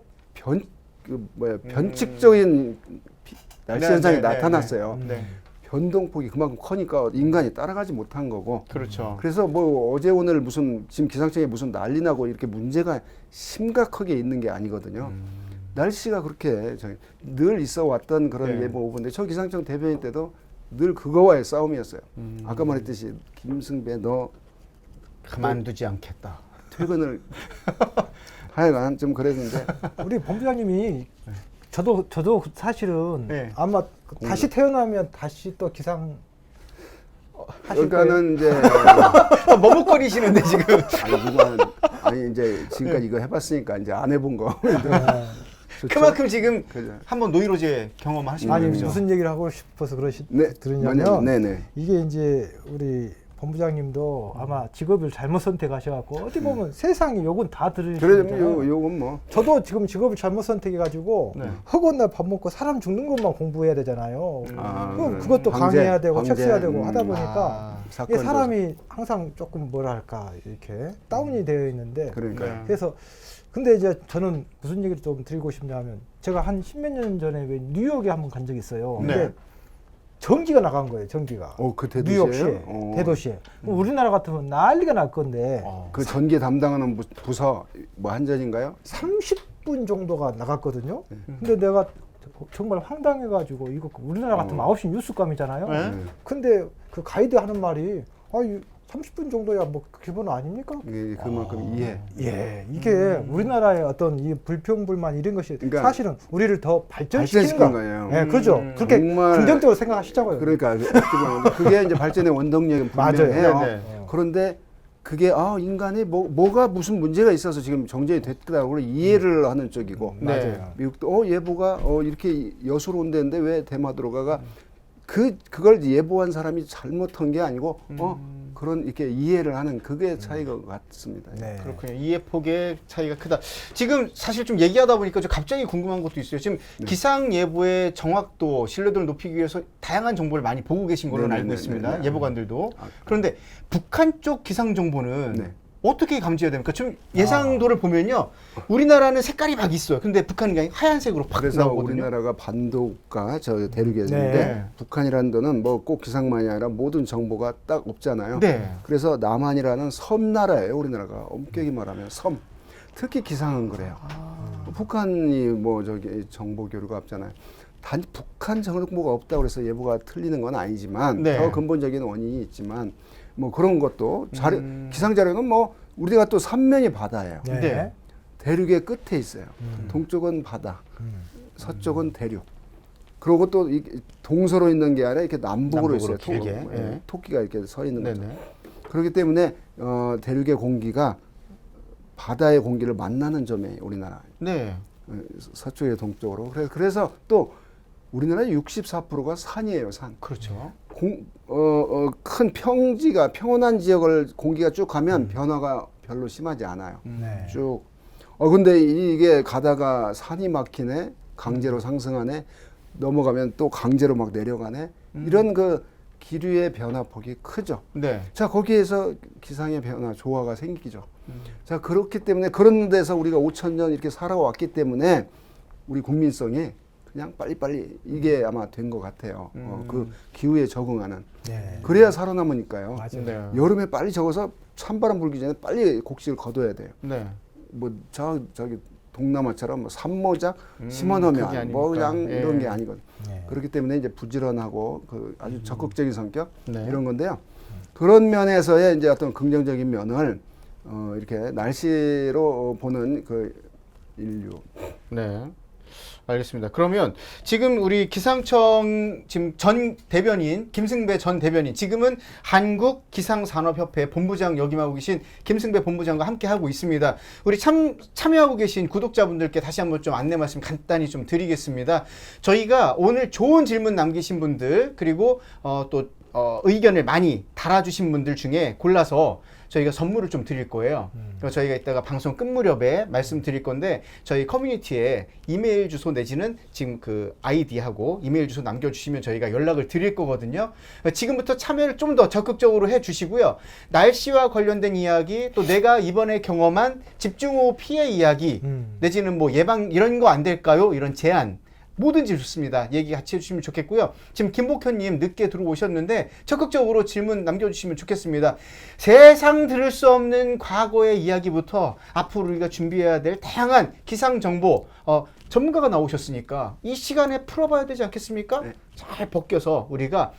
[SPEAKER 3] 변칙적인 날씨 현상이 나타났어요.
[SPEAKER 1] 네.
[SPEAKER 3] 변동폭이 그만큼 커니까 인간이 따라가지 못한 거고.
[SPEAKER 1] 그렇죠.
[SPEAKER 3] 그래서 뭐 어제 오늘 지금 기상청에 무슨 난리 나고 이렇게 문제가 심각하게 있는 게 아니거든요. 날씨가 그렇게 늘 있어 왔던 그런
[SPEAKER 1] 네.
[SPEAKER 3] 예보 오보인데 저 기상청 대변인 때도 늘 그거와의 싸움이었어요. 아까 말했듯이 김승배 너
[SPEAKER 1] 가만두지 않겠다.
[SPEAKER 3] 퇴근을 하여간 좀 그랬는데
[SPEAKER 2] 우리 본부장님이 저도 사실은
[SPEAKER 1] 네.
[SPEAKER 2] 아마 다시 태어나면 다시 또 기상 하실 거예요.
[SPEAKER 3] 그러니까는 이제
[SPEAKER 1] 머뭇거리시는데 지금.
[SPEAKER 3] 아니 이제 지금까지 이거 해봤으니까 이제 안 해본 거. 좋죠?
[SPEAKER 1] 그만큼 지금
[SPEAKER 3] 그죠.
[SPEAKER 1] 한번 노이로제 경험하신
[SPEAKER 2] 아니
[SPEAKER 1] 거죠.
[SPEAKER 2] 무슨 얘기를 하고 싶어서
[SPEAKER 3] 네,
[SPEAKER 2] 들으냐면
[SPEAKER 3] 네네.
[SPEAKER 2] 이게 이제 우리 본부장님도 아마 직업을 잘못 선택하셔갖고 어디 보면 세상에 욕은 다
[SPEAKER 3] 그러면
[SPEAKER 2] 들으시잖아요.
[SPEAKER 3] 요건 뭐
[SPEAKER 2] 저도 지금 직업을 잘못 선택해가지고
[SPEAKER 1] 네.
[SPEAKER 2] 허건날 밥 먹고 사람 죽는 것만 공부해야 되잖아요. 그럼 그것도
[SPEAKER 3] 범죄,
[SPEAKER 2] 강의해야 되고
[SPEAKER 3] 범죄.
[SPEAKER 2] 책 써야 되고 하다 보니까
[SPEAKER 1] 아,
[SPEAKER 2] 이게
[SPEAKER 3] 사건
[SPEAKER 2] 사람이 항상 조금 뭐랄까 이렇게 다운이 되어 있는데
[SPEAKER 3] 그러니까요.
[SPEAKER 1] 네.
[SPEAKER 2] 그래서 근데 이제 저는 무슨 얘기를 좀 드리고 싶냐면 제가 한 10몇 년 전에 왜 뉴욕에 한번 간 적이 있어요. 근데
[SPEAKER 1] 네.
[SPEAKER 2] 전기가 나간 거예요. 전기가.
[SPEAKER 3] 그 대도시예요?
[SPEAKER 2] 뉴욕시에 대도시에. 그럼 우리나라 같으면 난리가 날 건데
[SPEAKER 3] 그 전기 담당하는 부서 뭐 한전인가요?
[SPEAKER 2] 30분 정도가 나갔거든요.
[SPEAKER 3] 네.
[SPEAKER 2] 근데 내가 정말 황당해가지고 이거 우리나라 같으면 9시 뉴스감이잖아요.
[SPEAKER 1] 네.
[SPEAKER 2] 근데 그 가이드 하는 말이 30분 정도야 뭐 기본 아닙니까?
[SPEAKER 3] 이게 그만큼 이해.
[SPEAKER 2] 예, 이게 우리나라의 어떤 이 불평불만 이런 것이
[SPEAKER 3] 그러니까
[SPEAKER 2] 사실은 우리를 더 발전시키는
[SPEAKER 3] 발전시킨 거예요.
[SPEAKER 2] 예, 그렇죠. 그렇게
[SPEAKER 3] 정말
[SPEAKER 2] 긍정적으로 생각하시자고요.
[SPEAKER 3] 그러니까 그게 이제 발전의 원동력은 분명해요.
[SPEAKER 2] 맞아요.
[SPEAKER 1] 네,
[SPEAKER 3] 그런데 그게 인간이 뭐가 무슨 문제가 있어서 지금 정전이 됐다고 이해를 하는 쪽이고
[SPEAKER 2] 맞아요.
[SPEAKER 3] 미국도 예보가 이렇게 여수로운데인데 왜 대마도로가가 그걸 예보한 사람이 잘못한 게 아니고 그런 이렇게 이해를 하는 그게 차이가 같습니다.
[SPEAKER 2] 네.
[SPEAKER 1] 그렇군요. 이해 폭의 차이가 크다. 지금 사실 좀 얘기하다 보니까 좀 갑자기 궁금한 것도 있어요. 지금 기상 예보의 정확도, 신뢰도를 높이기 위해서 다양한 정보를 많이 보고 계신 걸로 알고 있습니다. 예보관들도. 그런데 북한 쪽 기상 정보는
[SPEAKER 3] 네.
[SPEAKER 1] 어떻게 감지해야 됩니까? 좀 예상도를 보면요, 우리나라는 색깔이 막 있어요. 근데 북한은 그냥 하얀색으로 팍
[SPEAKER 3] 그래서
[SPEAKER 1] 나오거든요.
[SPEAKER 3] 우리나라가 반도가 저 대륙에
[SPEAKER 1] 네.
[SPEAKER 3] 있는데 북한이라는 데는 뭐 꼭 기상만이 아니라 모든 정보가 딱 없잖아요.
[SPEAKER 1] 네.
[SPEAKER 3] 그래서 남한이라는 섬나라예요. 우리나라가 엄격히 말하면 섬. 특히 기상은 그래요. 북한이 뭐 저기 정보 교류가 없잖아요. 단 북한 정보가 없다고 해서 예보가 틀리는 건 아니지만
[SPEAKER 1] 네.
[SPEAKER 3] 더 근본적인 원인이 있지만 뭐 그런 것도 기상 자료는 뭐 우리가 또 삼면이 바다예요.
[SPEAKER 2] 네.
[SPEAKER 1] 네.
[SPEAKER 3] 대륙의 끝에 있어요. 동쪽은 바다, 서쪽은 대륙. 그리고 또 동서로 있는 게 아니라 이렇게 남북으로 있어요.
[SPEAKER 1] 길게. 예.
[SPEAKER 3] 토끼가 이렇게 서 있는 거죠.
[SPEAKER 1] 네네.
[SPEAKER 3] 그렇기 때문에 대륙의 공기가 바다의 공기를 만나는 점에 우리나라
[SPEAKER 1] 네.
[SPEAKER 3] 서쪽에 동쪽으로. 그래서 또 우리나라의 64%가 산이에요, 산.
[SPEAKER 1] 그렇죠.
[SPEAKER 3] 큰 평지가 평온한 지역을 공기가 쭉 가면 변화가 별로 심하지 않아요.
[SPEAKER 2] 네.
[SPEAKER 3] 쭉. 근데 이게 가다가 산이 막히네, 강제로 상승하네, 넘어가면 또 강제로 막 내려가네. 이런 그 기류의 변화폭이 크죠.
[SPEAKER 1] 네.
[SPEAKER 3] 자, 거기에서 기상의 변화, 조화가 생기죠. 자, 그렇기 때문에 그런 데서 우리가 5,000년 이렇게 살아왔기 때문에 우리 국민성이 그냥 빨리빨리 이게 아마 된 것 같아요. 그 기후에 적응하는.
[SPEAKER 2] 네.
[SPEAKER 3] 그래야 살아남으니까요.
[SPEAKER 2] 맞아요.
[SPEAKER 1] 네.
[SPEAKER 3] 여름에 빨리 적어서 찬바람 불기 전에 빨리 곡식을 거둬야 돼요.
[SPEAKER 1] 네.
[SPEAKER 3] 뭐 저기 동남아처럼 뭐 산모작
[SPEAKER 1] 그게
[SPEAKER 3] 심어놓으면 뭐
[SPEAKER 1] 아니니까.
[SPEAKER 3] 그냥
[SPEAKER 1] 예.
[SPEAKER 3] 이런 게 아니거든요.
[SPEAKER 2] 네.
[SPEAKER 3] 그렇기 때문에 이제 부지런하고 그 아주 적극적인 성격
[SPEAKER 1] 네.
[SPEAKER 3] 이런 건데요. 그런 면에서의 이제 어떤 긍정적인 면을 이렇게 날씨로 보는 그 인류.
[SPEAKER 1] 네. 알겠습니다. 그러면 지금 우리 기상청 지금 전 대변인 김승배 전 대변인 지금은 한국기상산업협회 본부장 역임하고 계신 김승배 본부장과 함께 하고 있습니다. 우리 참여하고 계신 구독자분들께 다시 한번 좀 안내 말씀 간단히 좀 드리겠습니다. 저희가 오늘 좋은 질문 남기신 분들 그리고 또 의견을 많이 달아주신 분들 중에 골라서 저희가 선물을 좀 드릴 거예요. 그래서 저희가 이따가 방송 끝 무렵에 말씀드릴 건데 저희 커뮤니티에 이메일 주소 내지는 지금 그 아이디하고 이메일 주소 남겨주시면 저희가 연락을 드릴 거거든요. 지금부터 참여를 좀 더 적극적으로 해주시고요. 날씨와 관련된 이야기 또 내가 이번에 경험한 집중호우 피해 이야기 내지는 뭐 예방 이런 거 안 될까요? 이런 제안 뭐든지 좋습니다. 얘기 같이 해주시면 좋겠고요. 지금 김복현님 늦게 들어오셨는데 적극적으로 질문 남겨주시면 좋겠습니다. 세상 들을 수 없는 과거의 이야기부터 앞으로 우리가 준비해야 될 다양한 기상 정보 전문가가 나오셨으니까 이 시간에 풀어봐야 되지 않겠습니까?
[SPEAKER 3] 네.
[SPEAKER 1] 잘 벗겨서 우리가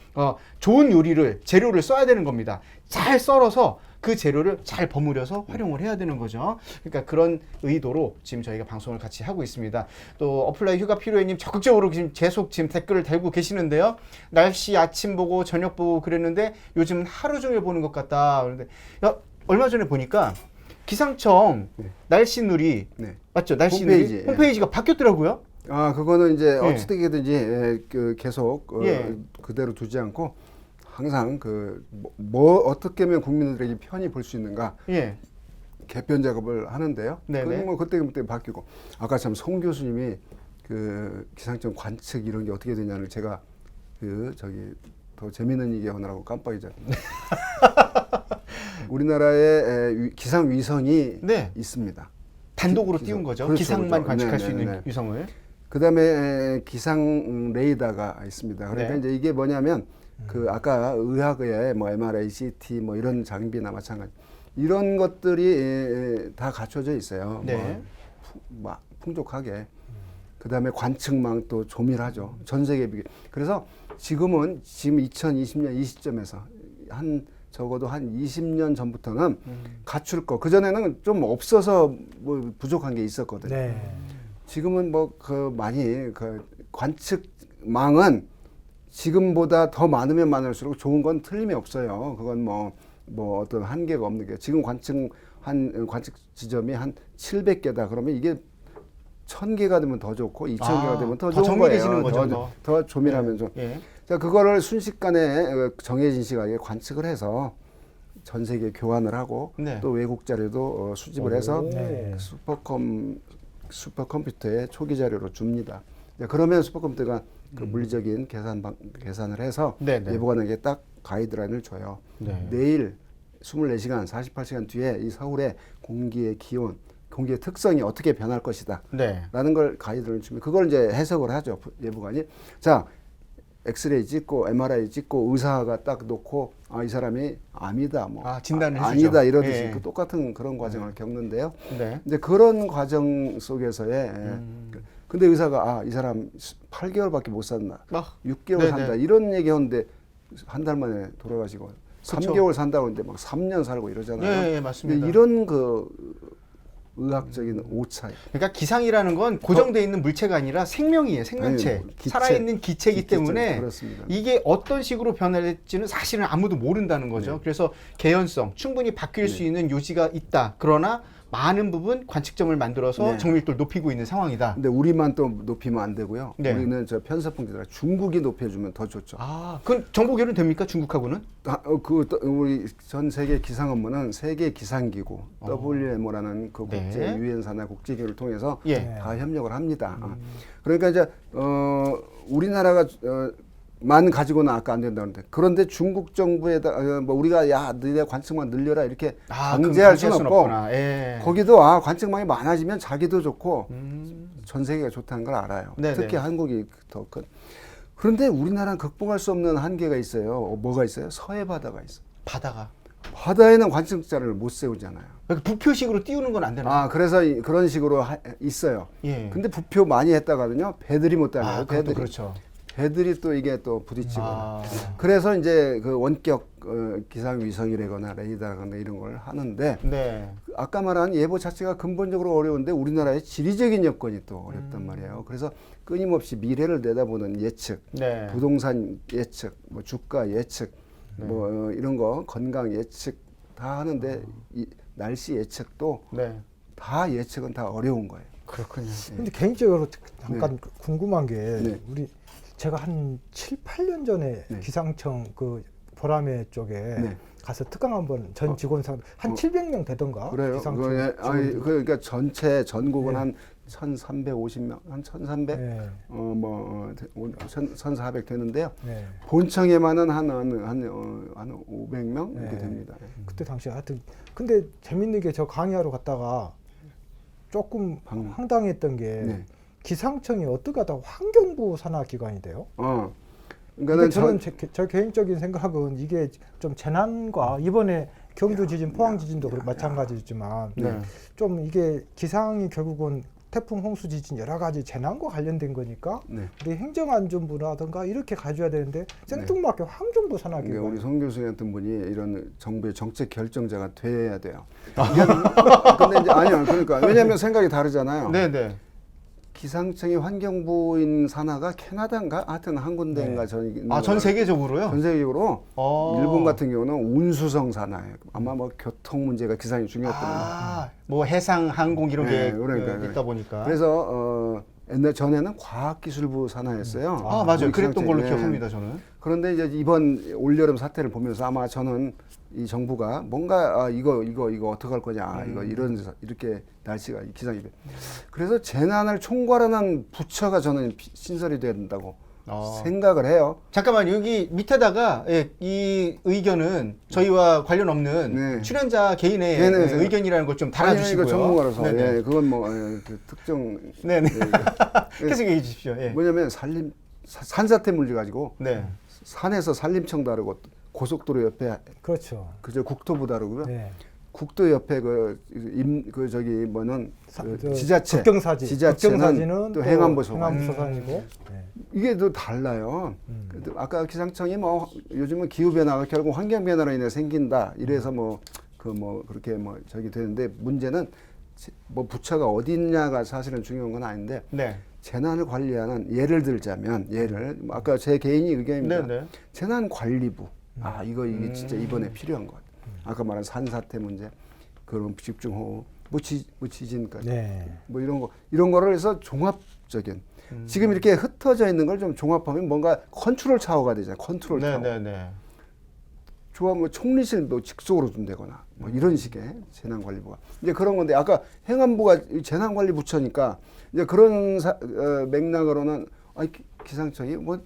[SPEAKER 1] 좋은 요리를 재료를 써야 되는 겁니다. 잘 썰어서 그 재료를 잘 버무려서 활용을 해야 되는 거죠. 그러니까 그런 의도로 지금 저희가 방송을 같이 하고 있습니다. 또 어플라이 휴가 필요해님 적극적으로 지금 계속 지금 댓글을 달고 계시는데요. 날씨 아침 보고 저녁 보고 그랬는데 요즘은 하루 종일 보는 것 같다. 그런데 얼마 전에 보니까 기상청 날씨누리
[SPEAKER 3] 네.
[SPEAKER 1] 맞죠? 날씨누리
[SPEAKER 3] 홈페이지,
[SPEAKER 1] 홈페이지가 바뀌었더라고요.
[SPEAKER 3] 그거는 이제
[SPEAKER 1] 예.
[SPEAKER 3] 어찌되게든지 계속
[SPEAKER 1] 예.
[SPEAKER 3] 그대로 두지 않고 항상 뭐 어떻게 하면 국민들에게 편히 볼 수 있는가
[SPEAKER 1] 예.
[SPEAKER 3] 개편 작업을 하는데요.
[SPEAKER 1] 네네.
[SPEAKER 3] 그건 뭐 그때 바뀌고 아까 참 송 교수님이 그 기상청 관측 이런 게 어떻게 되냐를 제가 더 재미있는 얘기 하느라고 깜빡이잖아요. 우리나라에 기상 위성이
[SPEAKER 1] 네.
[SPEAKER 3] 있습니다.
[SPEAKER 1] 단독으로 띄운 거죠.
[SPEAKER 3] 그렇죠,
[SPEAKER 1] 기상만
[SPEAKER 3] 그렇죠.
[SPEAKER 1] 관측할 수
[SPEAKER 3] 네, 네,
[SPEAKER 1] 있는
[SPEAKER 3] 네.
[SPEAKER 1] 위성을.
[SPEAKER 3] 그다음에 기상 레이더가 있습니다. 그러니까
[SPEAKER 1] 네.
[SPEAKER 3] 이제 이게 뭐냐면 그 아까 의학의 뭐 MRI, CT 뭐 이런 장비나 마찬가지 이런 것들이 다 갖춰져 있어요.
[SPEAKER 1] 네.
[SPEAKER 3] 뭐 풍족하게. 그다음에 관측망 또 조밀하죠. 전 세계 비교. 그래서 지금 2020년 이 시점에서 적어도 한 20년 전부터는 갖출 거. 그 전에는 좀 없어서 뭐 부족한 게 있었거든요.
[SPEAKER 2] 네.
[SPEAKER 3] 지금은 많이 관측망은 지금보다 더 많으면 많을수록 좋은 건 틀림이 없어요. 그건 뭐 어떤 한계가 없는 게 지금 관측 지점이 한 700개다. 그러면 이게 1000개가 되면 더 좋고 2000개가 되면 더 좋은
[SPEAKER 1] 정밀해지는
[SPEAKER 3] 거예요.
[SPEAKER 1] 거죠.
[SPEAKER 3] 더 조밀하면서.
[SPEAKER 1] 예.
[SPEAKER 3] 자, 그거를 순식간에 정해진 시간에 관측을 해서 전 세계 교환을 하고
[SPEAKER 1] 네.
[SPEAKER 3] 또 외국 자료도 수집을 해서
[SPEAKER 2] 네.
[SPEAKER 3] 슈퍼컴퓨터에 초기 자료로 줍니다. 그러면 슈퍼컴퓨터가 그 물리적인 계산을 해서
[SPEAKER 1] 네네.
[SPEAKER 3] 예보관에게 딱 가이드라인을 줘요.
[SPEAKER 1] 네.
[SPEAKER 3] 내일 24시간, 48시간 뒤에 이 서울의 공기의 기온, 공기의 특성이 어떻게 변할 것이다.
[SPEAKER 1] 네.
[SPEAKER 3] 라는 걸 가이드를 주면 그걸 이제 해석을 하죠. 예보관이. 자, 엑스레이 찍고 MRI 찍고 의사가 딱 놓고 이 사람이 암이다.
[SPEAKER 1] 진단을 해주죠.
[SPEAKER 3] 아니다 이러듯이
[SPEAKER 1] 예.
[SPEAKER 3] 그 똑같은 그런 과정을 겪는데요.
[SPEAKER 1] 네.
[SPEAKER 3] 이제 그런 과정 속에서의 근데 의사가 이 사람 8개월밖에 못 산다. 6개월
[SPEAKER 1] 네네.
[SPEAKER 3] 산다. 이런 얘기하는데 한 달 만에 돌아가시고
[SPEAKER 1] 그쵸.
[SPEAKER 3] 3개월 산다고 하는데 막 3년 살고 이러잖아요.
[SPEAKER 1] 네, 맞습니다.
[SPEAKER 3] 근데 이런 그 의학적인 오차.
[SPEAKER 1] 그러니까 기상이라는 건 고정되어 있는 물체가 아니라 생명이에요. 생명체.
[SPEAKER 3] 아니, 기체.
[SPEAKER 1] 살아있는 기체이기 때문에
[SPEAKER 3] 그렇습니다.
[SPEAKER 1] 이게 어떤 식으로 변할지는 사실은 아무도 모른다는 거죠.
[SPEAKER 3] 네.
[SPEAKER 1] 그래서 개연성, 충분히 바뀔 수 있는 요지가 있다. 그러나 많은 부분 관측점을 만들어서
[SPEAKER 3] 네.
[SPEAKER 1] 정밀도를 높이고 있는 상황이다.
[SPEAKER 3] 근데 우리만 또 높이면 안 되고요.
[SPEAKER 1] 네.
[SPEAKER 3] 우리는 저 편서풍기들 중국이 높여주면 더 좋죠.
[SPEAKER 1] 아, 그건 정보 교류는 됩니까? 중국하고는?
[SPEAKER 3] 우리 전 세계 기상 업무는 세계 기상기구 WMO라는 그
[SPEAKER 1] 네.
[SPEAKER 3] 국제 유엔 산하 국제기구를 통해서
[SPEAKER 1] 예.
[SPEAKER 3] 다 협력을 합니다. 그러니까 이제 우리나라가 만 가지고는 아까 안 된다는데 그런데 중국 정부에다 뭐 우리가 야 너네 관측망 늘려라 이렇게 강제할 수는 없고
[SPEAKER 1] 없구나. 예.
[SPEAKER 3] 거기도 관측망이 많아지면 자기도 좋고 전 세계가 좋다는 걸 알아요.
[SPEAKER 1] 네네.
[SPEAKER 3] 특히 한국이 더 큰. 그런데 우리나라는 극복할 수 없는 한계가 있어요. 뭐가 있어요? 서해 바다가 있어.
[SPEAKER 1] 바다가.
[SPEAKER 3] 바다에는 관측자를 못 세우잖아요.
[SPEAKER 1] 이렇게 부표식으로 띄우는 건 안 되나요?
[SPEAKER 3] 그래서 그런 식으로 있어요.
[SPEAKER 1] 예.
[SPEAKER 3] 근데 부표 많이 했다가는요, 배들이 못 다녀요.
[SPEAKER 1] 그것도
[SPEAKER 3] 배들이.
[SPEAKER 1] 그렇죠.
[SPEAKER 3] 배들이 또 이게 또 부딪히거나.
[SPEAKER 1] 아.
[SPEAKER 3] 그래서 이제 그 원격 기상 위성이라거나 레이더라거나 이런 걸 하는데
[SPEAKER 1] 네.
[SPEAKER 3] 아까 말한 예보 자체가 근본적으로 어려운데 우리나라의 지리적인 여건이 또 어렵단 말이에요. 그래서 끊임없이 미래를 내다보는 예측,
[SPEAKER 1] 네.
[SPEAKER 3] 부동산 예측, 뭐 주가 예측, 뭐 이런 거 건강 예측 다 하는데 이 날씨 예측도
[SPEAKER 1] 네.
[SPEAKER 3] 다 예측은 다 어려운 거예요.
[SPEAKER 1] 그렇군요.
[SPEAKER 2] 근데 개인적으로 잠깐 궁금한 게
[SPEAKER 3] 네.
[SPEAKER 2] 제가 한 7, 8년 전에
[SPEAKER 3] 네.
[SPEAKER 2] 기상청 그 보라매 쪽에
[SPEAKER 3] 네.
[SPEAKER 2] 가서 특강 한번 전 직원상 한 700명 되던가
[SPEAKER 3] 그래요.
[SPEAKER 2] 기상청
[SPEAKER 3] 그러니까
[SPEAKER 2] 직원들.
[SPEAKER 3] 전체 전국은
[SPEAKER 2] 네.
[SPEAKER 3] 한 1,350명, 한 1,300,
[SPEAKER 2] 네.
[SPEAKER 3] 1,400 되는데요.
[SPEAKER 2] 네.
[SPEAKER 3] 본청에만은 한 500명 이렇게
[SPEAKER 2] 네.
[SPEAKER 3] 됩니다.
[SPEAKER 2] 그때 당시에 하여튼 근데 재밌는 게 저 강의하러 갔다가 조금
[SPEAKER 3] 방금.
[SPEAKER 2] 황당했던 게
[SPEAKER 3] 네.
[SPEAKER 2] 기상청이 어떻게 하다 환경부 산하 기관이 돼요?
[SPEAKER 3] 그러니까는
[SPEAKER 2] 근데 저는 저 개인적인 생각은 이게 좀 재난과 이번에 경주 지진, 포항 지진도 마찬가지지만
[SPEAKER 1] 네.
[SPEAKER 2] 좀 이게 기상이 결국은 태풍, 홍수, 지진 여러 가지 재난과 관련된 거니까
[SPEAKER 3] 네.
[SPEAKER 2] 우리 행정안전부라든가 이렇게 가져야 되는데 생뚱맞게 환경부
[SPEAKER 3] 그러니까
[SPEAKER 2] 산하기관.
[SPEAKER 3] 우리 송 교수 같은 분이 이런 정부의 정책 결정자가 돼야 돼요. 근데 이제 아니요, 그러니까 왜냐하면 생각이 다르잖아요.
[SPEAKER 1] 네네.
[SPEAKER 3] 기상청이 환경부인 산하가 캐나다인가 하여튼 한 군데인가
[SPEAKER 1] 전 세계적으로요?
[SPEAKER 3] 전 세계적으로
[SPEAKER 1] 어.
[SPEAKER 3] 일본 같은 경우는 운수성 산하예요. 아마 뭐 교통 문제가 기상이 중요했던
[SPEAKER 1] 뭐 해상, 항공 이런 게
[SPEAKER 3] 그러니까.
[SPEAKER 1] 있다 보니까.
[SPEAKER 3] 그래서 옛날 전에는 과학기술부 산하였어요.
[SPEAKER 1] 맞아요.
[SPEAKER 3] 우리
[SPEAKER 1] 그랬던 걸로
[SPEAKER 3] 기상청이.
[SPEAKER 1] 기억합니다, 저는.
[SPEAKER 3] 그런데 이제 이번 올여름 사태를 보면서 아마 저는 이 정부가 뭔가 이거 어떻게 할 거냐 이거 이렇게 날씨가 기상이 그래서 재난을 총괄하는 부처가 저는 신설이 돼야 된다고 생각을 해요.
[SPEAKER 1] 잠깐만 여기 밑에다가 이 의견은 저희와 관련 없는
[SPEAKER 3] 네.
[SPEAKER 1] 출연자 개인의
[SPEAKER 3] 개인의
[SPEAKER 1] 의견이라는 걸 좀 달아주시고요.
[SPEAKER 3] 이거 전문가로서
[SPEAKER 1] 네네.
[SPEAKER 3] 그건 뭐 그 특정
[SPEAKER 1] 네네. 계속 얘기해 주십시오. 예.
[SPEAKER 3] 뭐냐면 산사태 문제 가지고
[SPEAKER 1] 네.
[SPEAKER 3] 산에서 산림청 다르고 고속도로 옆에
[SPEAKER 2] 그렇죠.
[SPEAKER 3] 그저 국토부 다르고요.
[SPEAKER 2] 네.
[SPEAKER 3] 국도 옆에 지자체,
[SPEAKER 2] 국경사지.
[SPEAKER 3] 지자체는
[SPEAKER 2] 국경사지는
[SPEAKER 3] 또 행안부 소관.
[SPEAKER 2] 행안부 소관이고. 네.
[SPEAKER 3] 이게 또 달라요. 아까 기상청이 뭐 요즘은 기후 변화가 결국 환경 변화로 인해 생긴다. 이래서 그렇게 저기 되는데 문제는 뭐 부처가 어디 있냐가 사실은 중요한 건 아닌데
[SPEAKER 1] 네.
[SPEAKER 3] 재난을 관리하는 예를 들자면 아까 제 개인이 의견입니다.
[SPEAKER 1] 네네.
[SPEAKER 3] 재난관리부. 이게 진짜 이번에 필요한 것 같아요. 아까 말한 산사태 문제, 그런 집중호우, 지진까지,
[SPEAKER 2] 네.
[SPEAKER 3] 뭐 이런 거를 해서 종합적인. 지금 이렇게 흩어져 있는 걸 좀 종합하면 뭔가 컨트롤 타워가 되잖아요. 컨트롤 타워.
[SPEAKER 1] 네네네.
[SPEAKER 3] 뭐 총리실 직속으로 둔다거나 뭐 이런 식의 재난관리부가 이제 그런 건데 아까 행안부가 재난관리부처니까 이제 그런 맥락으로는 기상청이 뭐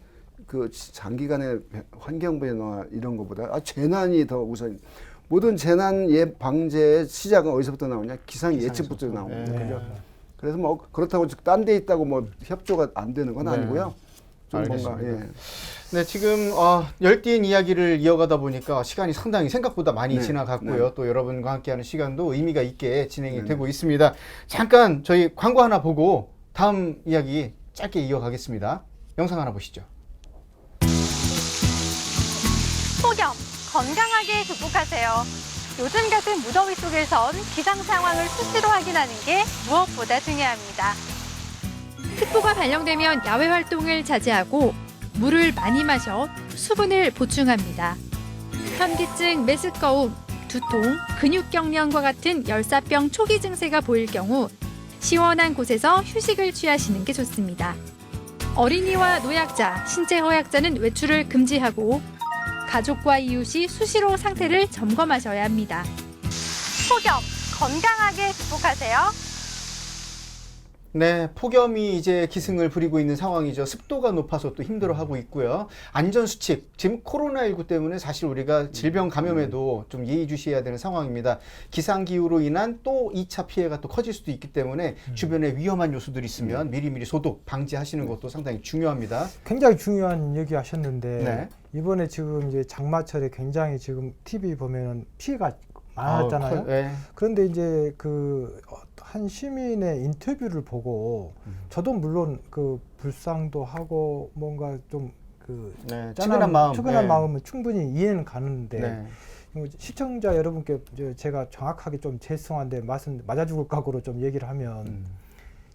[SPEAKER 3] 그 장기간의 환경 변화 이런 것보다 재난이 더 우선. 모든 재난 방제의 시작은 어디서부터 나오냐? 기상 예측부터 나오는 거죠. 그래서 뭐 그렇다고 딴 데 있다고 뭐 협조가 안 되는 건 아니고요. 좀
[SPEAKER 1] 알겠습니다.
[SPEAKER 3] 뭔가
[SPEAKER 1] 네, 지금 열띤 이야기를 이어가다 보니까 시간이 상당히 생각보다 많이 지나갔고요. 또 여러분과 함께하는 시간도 의미가 있게 진행이 되고 있습니다. 잠깐 저희 광고 하나 보고 다음 이야기 짧게 이어가겠습니다. 영상 하나 보시죠.
[SPEAKER 5] 폭염, 건강하게 극복하세요. 요즘 같은 무더위 속에선 기상 상황을 수시로 확인하는 게 무엇보다 중요합니다.
[SPEAKER 6] 특보가 발령되면 야외 활동을 자제하고 물을 많이 마셔 수분을 보충합니다. 현기증, 메스꺼움, 두통, 근육경련과 같은 열사병 초기 증세가 보일 경우 시원한 곳에서 휴식을 취하시는 게 좋습니다. 어린이와 노약자, 신체 허약자는 외출을 금지하고 가족과 이웃이 수시로 상태를 점검하셔야 합니다.
[SPEAKER 5] 폭염, 건강하게 극복하세요.
[SPEAKER 1] 네, 폭염이 이제 기승을 부리고 있는 상황이죠. 습도가 높아서 또 힘들어하고 있고요. 안전수칙, 지금 코로나19 때문에 사실 우리가 질병 감염에도 좀 예의주시해야 되는 상황입니다. 기상기후로 인한 또 2차 피해가 또 커질 수도 있기 때문에 주변에 위험한 요소들이 있으면 미리미리 소독, 방지하시는 것도 상당히 중요합니다.
[SPEAKER 2] 굉장히 중요한 얘기 하셨는데
[SPEAKER 1] 네.
[SPEAKER 2] 이번에 지금 이제 장마철에 굉장히 지금 TV 보면 피해가 많았잖아요.
[SPEAKER 1] 네.
[SPEAKER 2] 그런데 이제 한 시민의 인터뷰를 보고 저도 물론 그 불쌍도 하고 뭔가 좀
[SPEAKER 1] 네, 측은한 마음,
[SPEAKER 2] 측은한
[SPEAKER 1] 네.
[SPEAKER 2] 마음은 충분히 이해는 가는데
[SPEAKER 1] 네.
[SPEAKER 2] 시청자 여러분께 제가 정확하게 좀 죄송한데 말씀 맞아 죽을 각오로 좀 얘기를 하면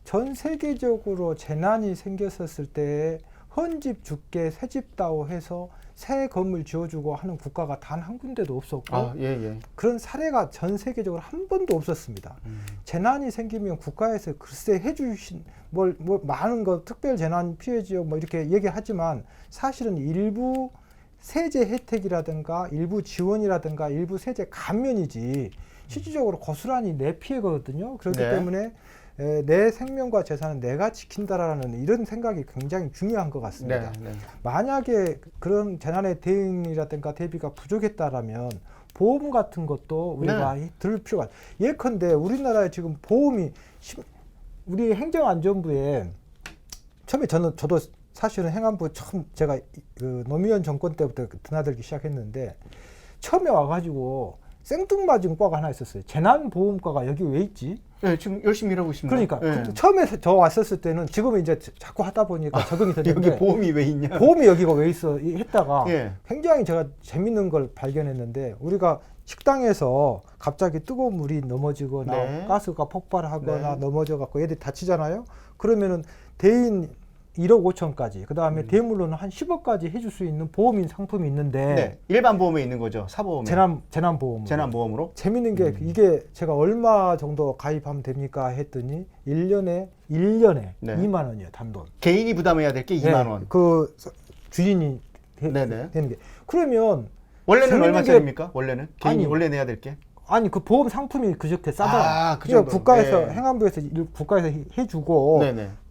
[SPEAKER 2] 전 세계적으로 재난이 생겼었을 때 헌집 죽게 새집다오 해서 새 건물 지어주고 하는 국가가 단 한 군데도 없었고 그런 사례가 전 세계적으로 한 번도 없었습니다. 재난이 생기면 국가에서 글쎄 해주신 뭘 많은 거 특별 재난 피해 지역 뭐 이렇게 얘기하지만 사실은 일부 세제 혜택이라든가 일부 지원이라든가 일부 세제 감면이지 실질적으로 고스란히 내 피해거든요. 그렇기 때문에 내 생명과 재산은 내가 지킨다라는 이런 생각이 굉장히 중요한 것 같습니다. 만약에 그런 재난의 대응이라든가 대비가 부족했다라면 보험 같은 것도 우리가 들을 필요가 예컨대 우리나라에 지금 보험이 우리 행정안전부에 처음에 저도 사실은 행안부 처음 제가 노무현 정권 때부터 드나들기 시작했는데 처음에 와가지고 생뚱맞은 과가 하나 있었어요. 재난보험과가 여기 왜 있지?
[SPEAKER 1] 네, 지금 열심히 일하고 있습니다.
[SPEAKER 2] 그러니까
[SPEAKER 1] 네.
[SPEAKER 2] 처음에 저 왔었을 때는 지금은 이제 자꾸 하다 보니까 적응이 되는데
[SPEAKER 1] 여기 보험이 왜 있냐?
[SPEAKER 2] 보험이 여기가 왜 있어? 했다가
[SPEAKER 1] 예.
[SPEAKER 2] 굉장히 제가 재밌는 걸 발견했는데 우리가 식당에서 갑자기 뜨거운 물이 넘어지거나 가스가 폭발하거나 넘어져 갖고 애들이 다치잖아요. 그러면은 대인 1억 5천까지 그 다음에 대물로는 한 10억까지 해줄 수 있는 보험인 상품이 있는데
[SPEAKER 1] 일반 보험에 있는 거죠. 사보험에.
[SPEAKER 2] 재난보험.
[SPEAKER 1] 재난보험으로.
[SPEAKER 2] 재밌는 게 이게 제가 얼마 정도 가입하면 됩니까 했더니 1년에 2만 원이에요. 단돈.
[SPEAKER 1] 개인이 부담해야 될 게 2만 원.
[SPEAKER 2] 그 주인이 되는 게. 그러면
[SPEAKER 1] 원래는 얼마짜리입니까? 원래는 개인이 원래 내야 될 게?
[SPEAKER 2] 아니 그 보험 상품이 그저께 싸다.
[SPEAKER 1] 그 정도.
[SPEAKER 2] 국가에서 행안부에서 국가에서 해주고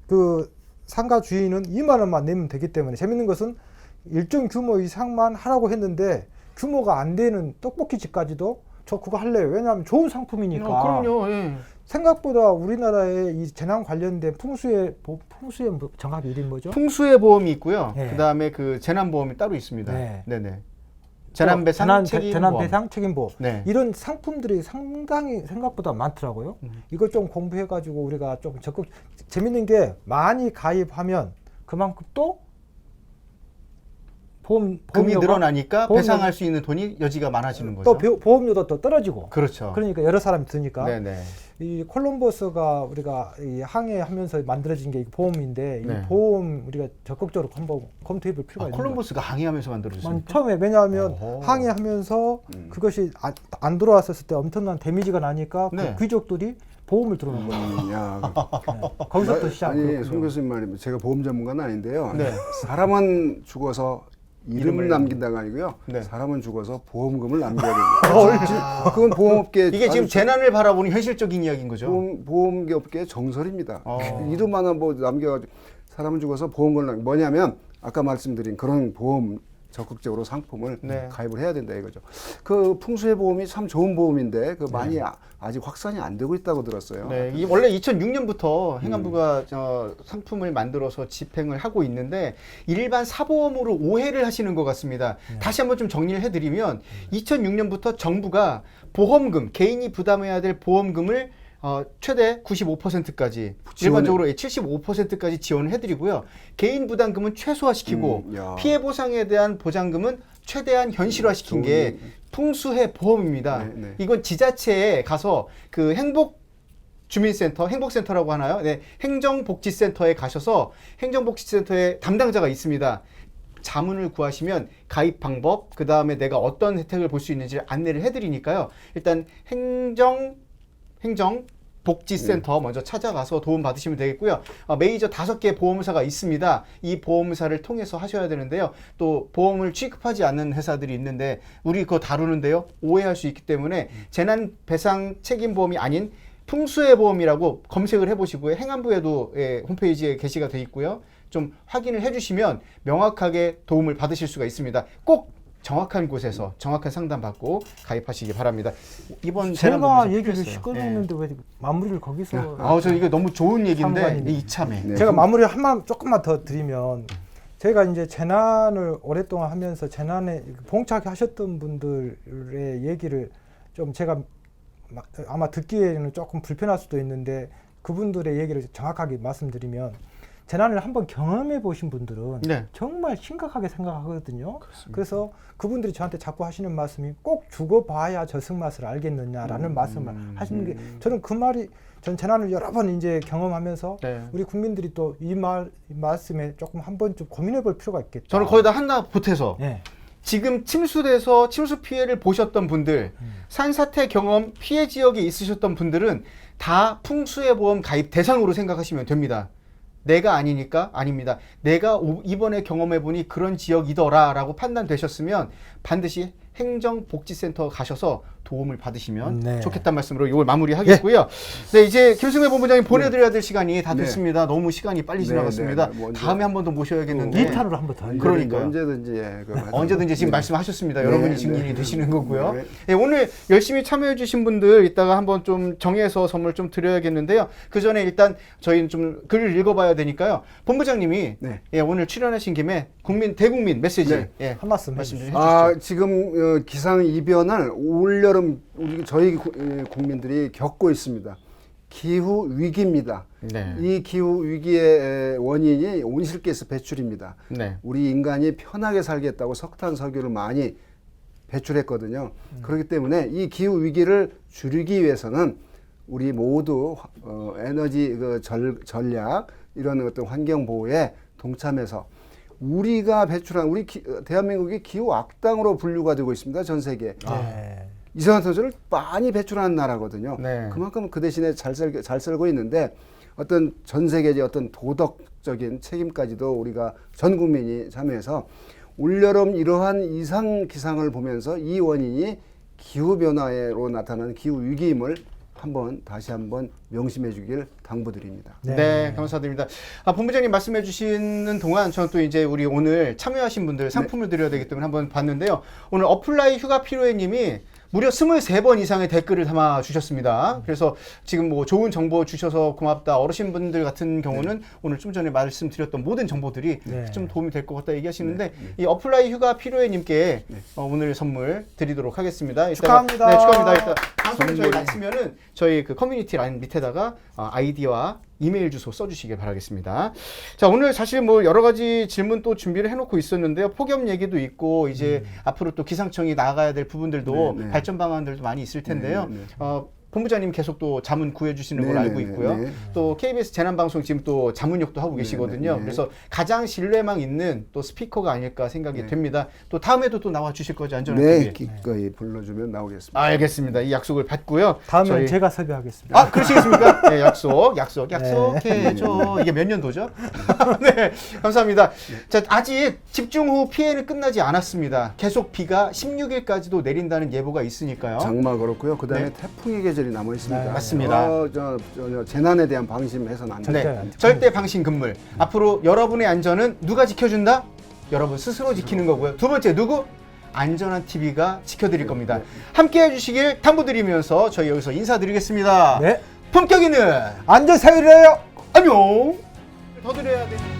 [SPEAKER 2] 그 상가 주인은 2만 원만 내면 되기 때문에 재밌는 것은 일정 규모 이상만 하라고 했는데 규모가 안 되는 떡볶이 집까지도 저 그거 할래요. 왜냐하면 좋은 상품이니까.
[SPEAKER 1] 그럼요.
[SPEAKER 2] 생각보다 우리나라에 이 재난 관련된 풍수의 정확히 이름이 뭐죠?
[SPEAKER 1] 풍수의 보험이 있고요. 그다음에 그 재난보험이 따로 있습니다. 재난배상
[SPEAKER 2] 책임보험. 이런 상품들이 상당히 생각보다 많더라고요. 이거 좀 공부해가지고 우리가 좀 적극 재밌는 게 많이 가입하면 그만큼 또
[SPEAKER 1] 금이 늘어나니까 배상할 수 있는 돈이 여지가 많아지는 거죠.
[SPEAKER 2] 또 보험료도 또 떨어지고.
[SPEAKER 1] 그렇죠.
[SPEAKER 2] 그러니까 여러 사람이 드니까. 이 콜럼버스가 우리가 이 항해하면서 만들어진 게 보험인데 이 보험 우리가 적극적으로 한번 검토해볼 필요가 있는 거예요.
[SPEAKER 1] 콜럼버스가 항해하면서 만들어졌습니까?
[SPEAKER 2] 처음에 왜냐하면 항해하면서 그것이 안 들어왔었을 때 엄청난 데미지가 나니까 그 귀족들이 보험을 들어놓은 거예요. 거기서부터 시작.
[SPEAKER 3] 아니, 송 교수님 말입니다. 제가 보험 전문가는 아닌데요. 사람은 죽어서 이름을 남긴다가 아니고요. 사람은 죽어서 보험금을 남겨야 됩니다. 그건 보험업계
[SPEAKER 1] 이게 지금 재난을 바라보는 현실적인 이야기인 거죠.
[SPEAKER 3] 보험업계의 정설입니다. 이름 하나 뭐 남겨가지고 사람은 죽어서 보험금을 뭐냐면 아까 말씀드린 그런 보험 적극적으로 상품을 가입을 해야 된다 이거죠. 그 풍수의 보험이 참 좋은 보험인데 그 많이 아직 확산이 안 되고 있다고 들었어요.
[SPEAKER 1] 이 원래 2006년부터 행안부가 상품을 만들어서 집행을 하고 있는데 일반 사보험으로 오해를 하시는 것 같습니다. 다시 한번 좀 정리를 해드리면 2006년부터 정부가 보험금, 개인이 부담해야 될 보험금을 최대 95%까지 일반적으로 75%까지 지원을 해드리고요. 개인 부담금은 최소화시키고 피해 보상에 대한 보장금은 최대한 현실화시킨 게 풍수해 보험입니다.
[SPEAKER 3] 네, 네.
[SPEAKER 1] 이건 지자체에 가서 그 주민센터, 행복센터라고 하나요? 네, 행정복지센터에 가셔서 행정복지센터에 담당자가 있습니다. 자문을 구하시면 가입 방법, 그 다음에 내가 어떤 혜택을 볼 수 있는지 안내를 해드리니까요. 일단 행정복지센터 먼저 찾아가서 도움 받으시면 되겠고요. 메이저 5개 보험사가 있습니다. 이 보험사를 통해서 하셔야 되는데요. 또 보험을 취급하지 않는 회사들이 있는데 우리 그거 다루는데요. 오해할 수 있기 때문에 재난배상 책임보험이 아닌 풍수해보험이라고 검색을 해보시고요. 행안부에도 홈페이지에 게시가 돼 있고요. 좀 확인을 해주시면 명확하게 도움을 받으실 수가 있습니다. 꼭 정확한 곳에서 정확한 상담 받고 가입하시기 바랍니다. 이번
[SPEAKER 2] 제가 얘기를 시끄러웠는데 왜 마무리를 거기서?
[SPEAKER 1] 저 이게 너무 좋은 얘기인데
[SPEAKER 2] 참관인데.
[SPEAKER 1] 이참에.
[SPEAKER 3] 네.
[SPEAKER 2] 제가 마무리 조금만 더 드리면, 제가 이제 재난을 오랫동안 하면서 재난에 봉착하셨던 분들의 얘기를 좀 제가 아마 듣기에는 조금 불편할 수도 있는데, 그분들의 얘기를 정확하게 말씀드리면, 재난을 한번 경험해 보신 분들은 정말 심각하게 생각하거든요. 그래서 그분들이 저한테 자꾸 하시는 말씀이 꼭 죽어봐야 저승맛을 알겠느냐라는 말씀을 하시는 게, 저는 그 말이, 전 재난을 여러 번 이제 경험하면서 우리 국민들이 또 이 말씀에 조금 한번 좀 고민해 볼 필요가 있겠다.
[SPEAKER 1] 저는 거기다 하나 보태서 지금 침수돼서 침수 피해를 보셨던 분들, 산사태 경험 피해 지역에 있으셨던 분들은 다 풍수해보험 가입 대상으로 생각하시면 됩니다. 내가 아니니까 아닙니다. 내가 이번에 경험해보니 그런 지역이더라 라고 판단되셨으면 반드시 행정복지센터 가셔서 도움을 받으시면 좋겠다는 말씀으로 이걸 마무리하겠고요. 네, 이제 김승배 본부장님 보내드려야 될 시간이 다 됐습니다. 너무 시간이 빨리 지나갔습니다. 다음에 한 번 더 모셔야겠는데
[SPEAKER 2] 2탄으로 한 번 더.
[SPEAKER 1] 그러니까요. 언제든지 지금 말씀하셨습니다. 여러분이 증인이 되시는 거고요. 네, 오늘 열심히 참여해 주신 분들 이따가 한번 좀 정해서 선물 좀 드려야겠는데요. 그 전에 일단 저희는 좀 글을 읽어봐야 되니까요. 본부장님이 오늘 출연하신 김에 대국민 메시지
[SPEAKER 2] 한 말씀
[SPEAKER 1] 좀
[SPEAKER 2] 해주시죠.
[SPEAKER 1] 해주시죠.
[SPEAKER 3] 지금 기상 이변을 올여름 저희 국민들이 겪고 있습니다. 기후 위기입니다. 이 기후 위기의 원인이 온실가스 배출입니다. 우리 인간이 편하게 살겠다고 석탄, 석유를 많이 배출했거든요. 그렇기 때문에 이 기후 위기를 줄이기 위해서는 우리 모두 에너지 전략, 이런 어떤 환경 보호에 동참해서 우리가 배출한 대한민국이 기후 악당으로 분류가 되고 있습니다. 전 세계. 이산화탄소를 많이 배출하는 나라거든요. 그만큼 그 대신에 잘 살고 있는데, 어떤 전 세계의 어떤 도덕적인 책임까지도 우리가 전 국민이 참여해서 올여름 이러한 이상 기상을 보면서 이 원인이 기후 변화로 나타나는 기후 위기임을 다시 한번 명심해 주길 당부드립니다.
[SPEAKER 1] 네, 감사드립니다. 본부장님 말씀해 주시는 동안 저는 또 이제 우리 오늘 참여하신 분들 상품을 드려야 되기 때문에 한번 봤는데요. 오늘 어플라이 휴가 필요해 님이 무려 23번 이상의 댓글을 담아 주셨습니다. 그래서 지금 뭐 좋은 정보 주셔서 고맙다. 어르신분들 같은 경우는 오늘 좀 전에 말씀드렸던 모든 정보들이 좀 도움이 될 것 같다 얘기하시는데 이 어플라이 휴가 필요해 님께 오늘 선물 드리도록 하겠습니다.
[SPEAKER 2] 축하합니다.
[SPEAKER 1] 네, 축하합니다. 일단 방송에 저희 마치면은 저희 그 커뮤니티 라인 밑에다가 아이디와 이메일 주소 써주시길 바라겠습니다. 자, 오늘 사실 뭐 여러 가지 질문 또 준비를 해놓고 있었는데요. 폭염 얘기도 있고 이제 앞으로 또 기상청이 나가야 될 부분들도 발전 방안들도 많이 있을 텐데요. 본부장님 계속 또 자문 구해주시는 걸 알고 있고요. 또 KBS 재난방송 지금 또 자문역도 하고 계시거든요. 그래서 가장 신뢰망 있는 또 스피커가 아닐까 생각이 됩니다. 또 다음에도 또 나와 주실 거죠, 안전한 TV?
[SPEAKER 3] 기꺼이 불러주면 나오겠습니다.
[SPEAKER 1] 알겠습니다. 이 약속을 받고요.
[SPEAKER 2] 다음에 제가 섭외하겠습니다.
[SPEAKER 1] 그러시겠습니까? 네, 약속해줘. 이게 몇 년도죠? 네, 감사합니다. 자, 아직 집중 후 피해는 끝나지 않았습니다. 계속 비가 16일까지도 내린다는 예보가 있으니까요.
[SPEAKER 3] 장마 그렇고요. 그 다음에 태풍의 계절이 남아 있습니다.
[SPEAKER 1] 맞습니다.
[SPEAKER 3] 재난에 대한 방심해서는 안 됩니다.
[SPEAKER 1] 절대 방심 금물. 앞으로 여러분의 안전은 누가 지켜준다? 여러분 스스로 지키는 거고요. 두 번째, 누구? 안전한 TV가 지켜드릴 겁니다. 함께 해주시길 당부드리면서 저희 여기서 인사드리겠습니다. 품격 있는
[SPEAKER 2] 안전사회래요.
[SPEAKER 1] 안녕. 더 드려야 돼.